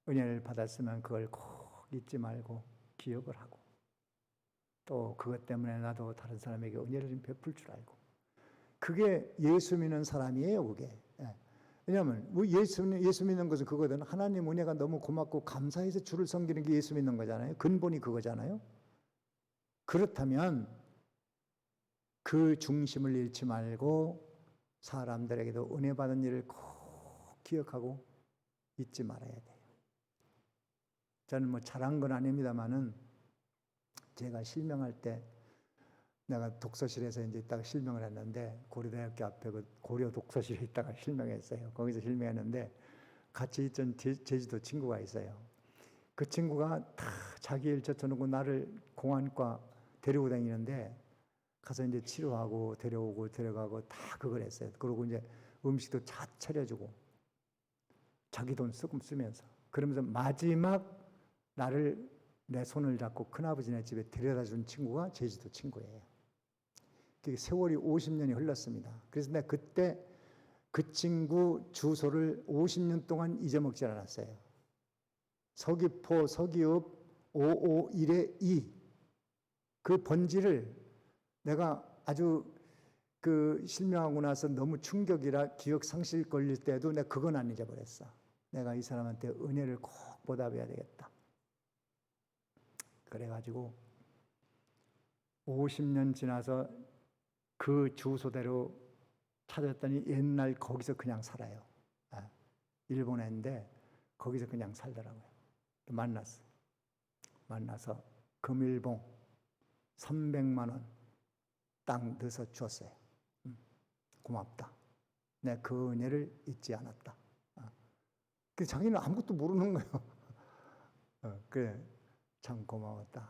은혜를 받았으면 그걸 꼭 잊지 말고 기억을 하고 또 그것 때문에 나도 다른 사람에게 은혜를 좀 베풀 줄 알고 그게 예수 믿는 사람이에요. 그게. 왜냐하면 예수 믿는 것은 그거든. 하나님 은혜가 너무 고맙고 감사해서 주를 섬기는 게 예수 믿는 거잖아요. 근본이 그거잖아요. 그렇다면 그 중심을 잃지 말고 사람들에게도 은혜 받은 일을 꼭 기억하고 잊지 말아야 돼요. 저는 뭐 잘한 건 아닙니다만은 제가 실명할 때 내가 독서실에서 이제 있다가 실명을 했는데 고려대학교 앞에 그 고려 독서실에 있다가 실명했어요. 거기서 실명했는데 같이 있던 제주도 친구가 있어요. 그 친구가 다 자기 일 젖혀놓고 나를 공안과 데리고 다니는데 가서 이제 치료하고 데려오고 데려가고 다 그걸 했어요. 그러고 이제 음식도 다 차려주고 자기 돈 조금 쓰면서 그러면서 마지막 나를 내 손을 잡고 큰아버지네 집에 데려다 준 친구가 제주도 친구예요. 그게 세월이 50년이 흘렀습니다. 그래서 내가 그때 그 친구 주소를 50년 동안 잊어먹지 않았어요. 서귀포 서기읍 551-2 그 번지를 내가 아주 그 실명하고 나서 너무 충격이라 기억 상실 걸릴 때도 내가 그건 안 잊어버렸어. 내가 이 사람한테 은혜를 꼭 보답해야 되겠다. 그래가지고 50년 지나서 그 주소대로 찾았더니 옛날 거기서 그냥 살아요. 일본애인데 거기서 그냥 살더라고요. 만났어. 만나서 금일봉 300만 원 땅 넣어서 줬어요. 고맙다. 내가 그 은혜를 잊지 않았다. 그래서 자기는 아무것도 모르는 거예요. 그래, 참 고마웠다.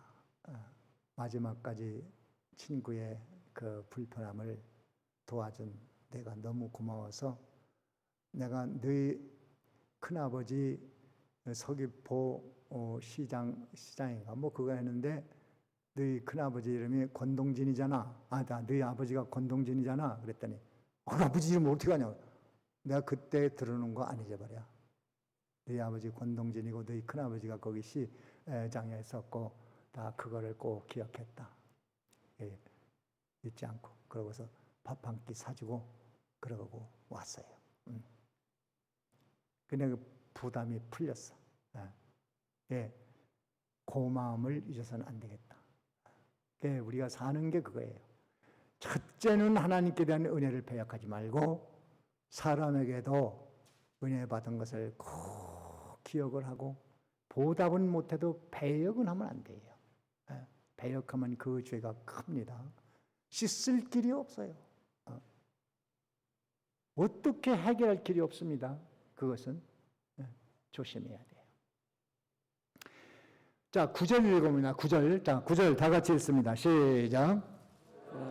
마지막까지 친구의 그 불편함을 도와준 내가 너무 고마워서 내가 너희 큰아버지 서귀포 시장인가 뭐 그거 했는데 너희 큰아버지 이름이 권동진이잖아. 나 너희 아버지가 권동진이잖아. 그랬더니 아버지 이름 어떻게 하냐. 내가 그때 들어놓은 거 안 잊어버려. 너희 아버지 권동진이고 너희 큰아버지가 거기 시장에 있었고 다 그거를 꼭 기억했다. 예, 잊지 않고 그러고서 밥 한 끼 사주고 그러고 왔어요. 근데 그 부담이 풀렸어. 예, 고마움을 잊어서는 안 되겠다. 예, 우리가 사는 게 그거예요. 첫째는 하나님께 대한 은혜를 배역하지 말고 사람에게도 은혜 받은 것을 꼭 기억을 하고 보답은 못해도 배역은 하면 안 돼요. 배역하면 그 죄가 큽니다. 씻을 길이 없어요. 어떻게 해결할 길이 없습니다. 그것은 조심해야 돼요. 자, 9절 읽어봅니다. 9절. 자, 9절 다 같이 읽습니다. 시작.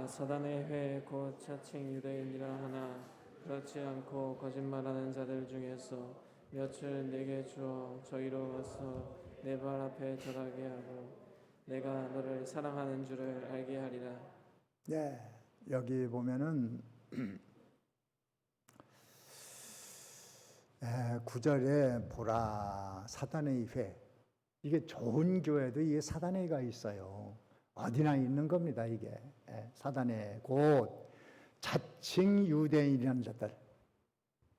사단의 회 곧 자칭 유대인이라 하나 그렇지 않고 거짓말하는 자들 중에서 몇을 내게 주어 저희로 와서 내 발 앞에 절하게 하고 내가 너를 사랑하는 줄을 알게 하리라. 네, 여기 보면은 9절에 보라 사단의 회. 이게 좋은 교회도 이게 사단의 회가 있어요. 어디나 있는 겁니다. 이게 사단의 곧 자칭 유대인이라는 자들.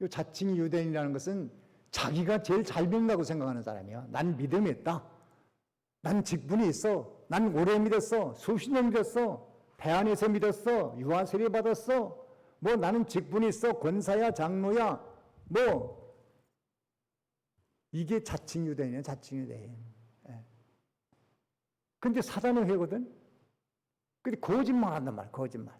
이 자칭 유대인이라는 것은 자기가 제일 잘 믿는다고 생각하는 사람이야. 난 믿음이 있다. 난 직분이 있어. 난 오래 믿었어. 수십 년 믿었어. 배 안에서 믿었어. 유아 세례 받았어. 뭐 나는 직분이 있어. 권사야, 장로야. 뭐 이게 자칭 유대인이야. 자칭 유대인. 근데 사단의 회거든. 근데 거짓말한단 말이야. 거짓말.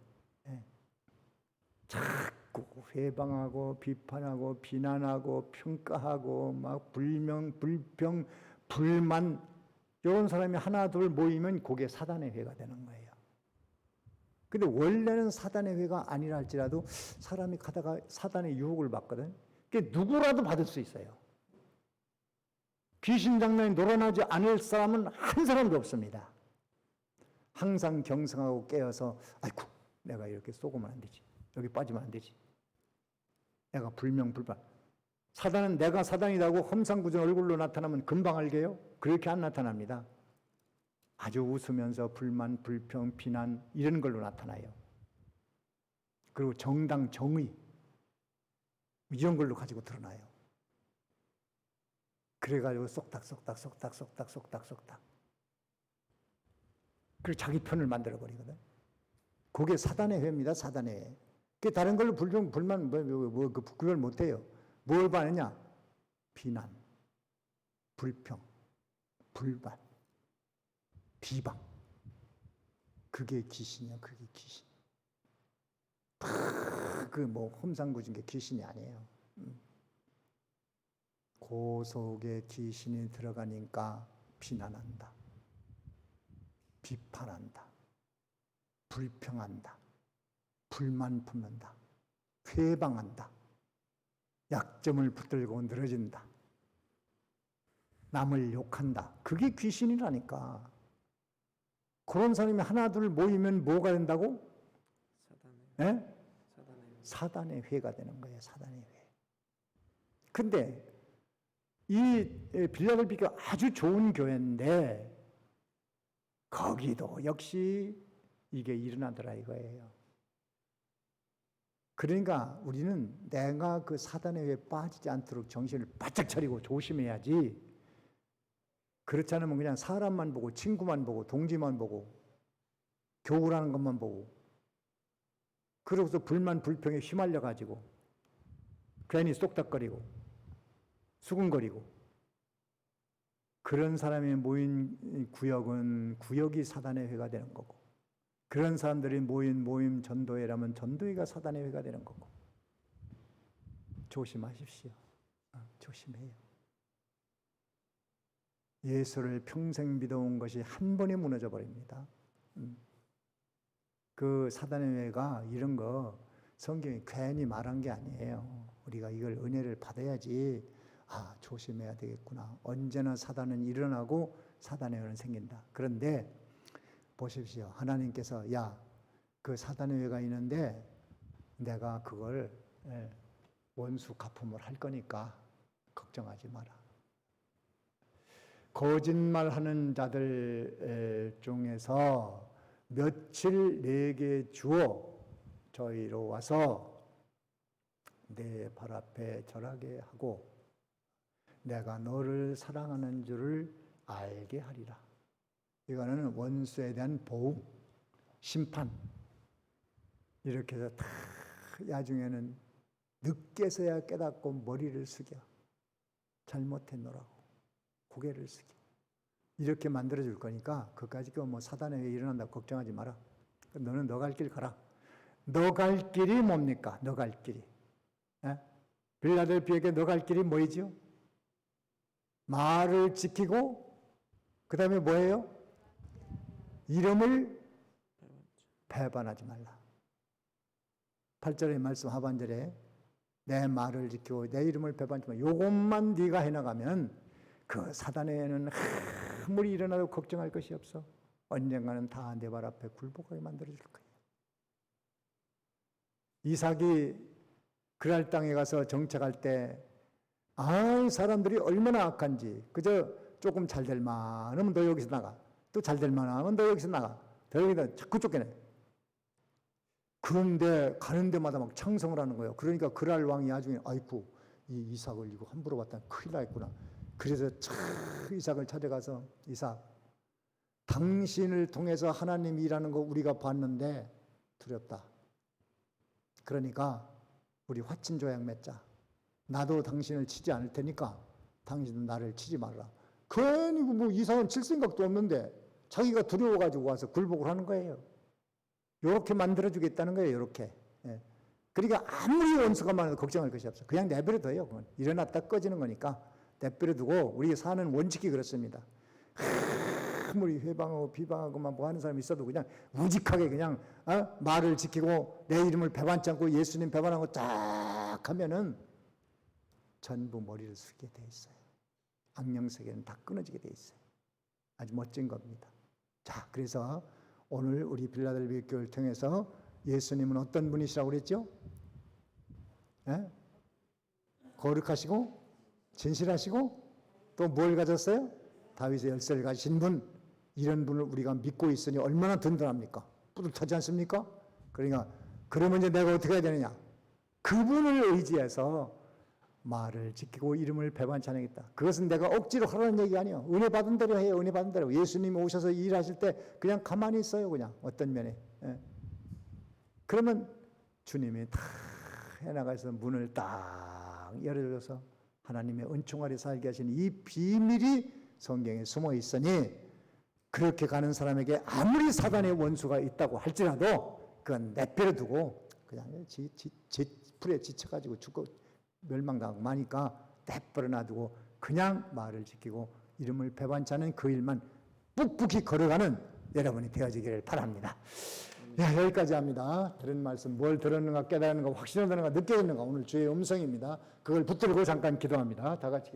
자꾸 회방하고 비판하고 비난하고 평가하고 막 불명, 불평, 불만 이런 사람이 하나 둘 모이면 그게 사단의 회가 되는 거예요. 근데 원래는 사단의 회가 아니라 할지라도 사람이 가다가 사단의 유혹을 받거든. 그게 누구라도 받을 수 있어요. 귀신 장난이 놀아나지 않을 사람은 한 사람도 없습니다. 항상 경성하고 깨어서 아이고 내가 이렇게 쏘고만 안 되지. 여기 빠지면 안 되지. 내가 불명불반. 사단은 내가 사단이라고 험상궂은 얼굴로 나타나면 금방 알게요. 그렇게 안 나타납니다. 아주 웃으면서 불만, 불평, 비난 이런 걸로 나타나요. 그리고 정당, 정의 이런 걸로 가지고 드러나요. 그래가지고 쏙닥. 그리고 자기 편을 만들어버리거든. 그게 사단의 회입니다. 사단의 회. 그 다른 걸로 불만, 그걸 못해요. 뭘 반느냐? 비난, 불평, 불만, 비방. 그게 귀신이야, 그게 귀신. 그 뭐 험상궂은 게 귀신이 아니에요. 그 속에 귀신이 들어가니까 비난한다, 비판한다, 불평한다, 불만 품는다, 회방한다, 약점을 붙들고 늘어진다, 남을 욕한다. 그게 귀신이라니까. 그런 사람이 하나 둘 모이면 뭐가 된다고? 사단의 사단의 회가 되는 거예요. 사단의 회. 근데 이 빌라델피가 아주 좋은 교회인데 거기도 역시 이게 일어나더라 이거예요. 그러니까 우리는 내가 그 사단의 회에 빠지지 않도록 정신을 바짝 차리고 조심해야지. 그렇지 않으면 그냥 사람만 보고 친구만 보고 동지만 보고 교우라는 것만 보고 그러고서 불만 불평에 휘말려 가지고 괜히 쏙닥거리고 수군거리고 그런 사람이 모인 구역은 구역이 사단의 회가 되는 거고 그런 사람들이 모인 모임 전도회라면 전도회가 사단의 회가 되는 거고 조심하십시오. 조심해요. 예수를 평생 믿어온 것이 한 번에 무너져 버립니다. 그 사단의 회가 이런 거 성경이 괜히 말한 게 아니에요. 우리가 이걸 은혜를 받아야지 조심해야 되겠구나. 언제나 사단은 일어나고 사단의 회는 생긴다. 그런데 보십시오. 하나님께서 그 사단의 회가 있는데 내가 그걸 원수 갚음을 할 거니까 걱정하지 마라. 거짓말하는 자들 중에서 며칠 내게 주어 저희로 와서 내 발 앞에 절하게 하고 내가 너를 사랑하는 줄을 알게 하리라. 이거는 원수에 대한 보응, 심판 이렇게 해서 다 나중에는 늦게서야 깨닫고 머리를 숙여 잘못했노라고 고개를 숙여 이렇게 만들어줄 거니까 그까짓 거 뭐 사단의 회 일어난다고 걱정하지 마라. 너는 너 갈 길 가라. 너 갈 길이 뭡니까? 너 갈 길이. 빌라델피아에게 너 갈 길이 뭐이지요? 말을 지키고 그 다음에 뭐예요? 이름을 배반하지 말라. 8절의 말씀 하반절에 내 말을 지키고 내 이름을 배반하지 말라. 요것만 네가 해나가면 그 사단에는 아무리 일어나도 걱정할 것이 없어. 언젠가는 다 내 발 앞에 굴복하게 만들어줄 거야. 이삭이 그랄 땅에 가서 정착할 때 사람들이 얼마나 악한지 그저 조금 잘 될 만하면 너 여기서 나가 또 잘 될 만하면 너 여기서 나가 더 여기다 자꾸 쫓겨내. 그런데 가는 데마다 막 창성을 하는 거예요. 그러니까 그랄 왕이 나중에 아이쿠 이 이삭을 이거 함부로 봤다니 큰일 나겠구나. 그래서 이삭을 찾아가서 이삭 당신을 통해서 하나님이 일하는 거 우리가 봤는데 두렵다. 그러니까 우리 화친조약 맺자. 나도 당신을 치지 않을 테니까 당신도 나를 치지 말라. 괜히 뭐 이삭은 칠 생각도 없는데 자기가 두려워가지고 와서 굴복을 하는 거예요. 이렇게 만들어주겠다는 거예요. 이렇게. 그러니까 아무리 원수가 많아도 걱정할 것이 없어. 그냥 내버려둬요. 그건. 일어났다 꺼지는 거니까 내버려두고 우리 사는 원칙이 그렇습니다. 아무리 회방하고 비방하고만 뭐 하는 사람이 있어도 그냥 우직하게 그냥 말을 지키고 내 이름을 배반치 않고 예수님 배반하고 딱 하면은 전부 머리를 숙게 돼 있어요. 악령세계는 다 끊어지게 돼 있어요. 아주 멋진 겁니다. 자, 그래서 오늘 우리 빌라델비아 교회를 통해서 예수님은 어떤 분이시라고 그랬죠? 거룩하시고 진실하시고 또 뭘 가졌어요? 다윗의 열쇠를 가진 분. 이런 분을 우리가 믿고 있으니 얼마나 든든합니까? 뿌듯하지 않습니까? 그러니까 그러면 이제 내가 어떻게 해야 되느냐? 그분을 의지해서 말을 지키고 이름을 배반치 않겠다. 그것은 내가 억지로 하라는 얘기가 아니에요. 은혜 받은 대로 해요. 은혜 받은 대로. 예수님이 오셔서 일하실 때 그냥 가만히 있어요. 그냥 어떤 면에. 그러면 주님이 다 해나가서 문을 딱 열어줘서 하나님의 은총 아래 살게 하시는 이 비밀이 성경에 숨어 있으니 그렇게 가는 사람에게 아무리 사단의 원수가 있다고 할지라도 그건 내버려 두고 그냥 풀에 지쳐가지고 죽고 멸망당하고 마니까 내버려 놔두고 그냥 말을 지키고 이름을 배반치 않은 그 일만 묵묵히 걸어가는 여러분이 되어지기를 바랍니다. 야, 여기까지 합니다. 들은 말씀 뭘 들었는가 깨달았는가 확신하는가 느껴졌는가 오늘 주의 음성입니다. 그걸 붙들고 잠깐 기도합니다. 다 같이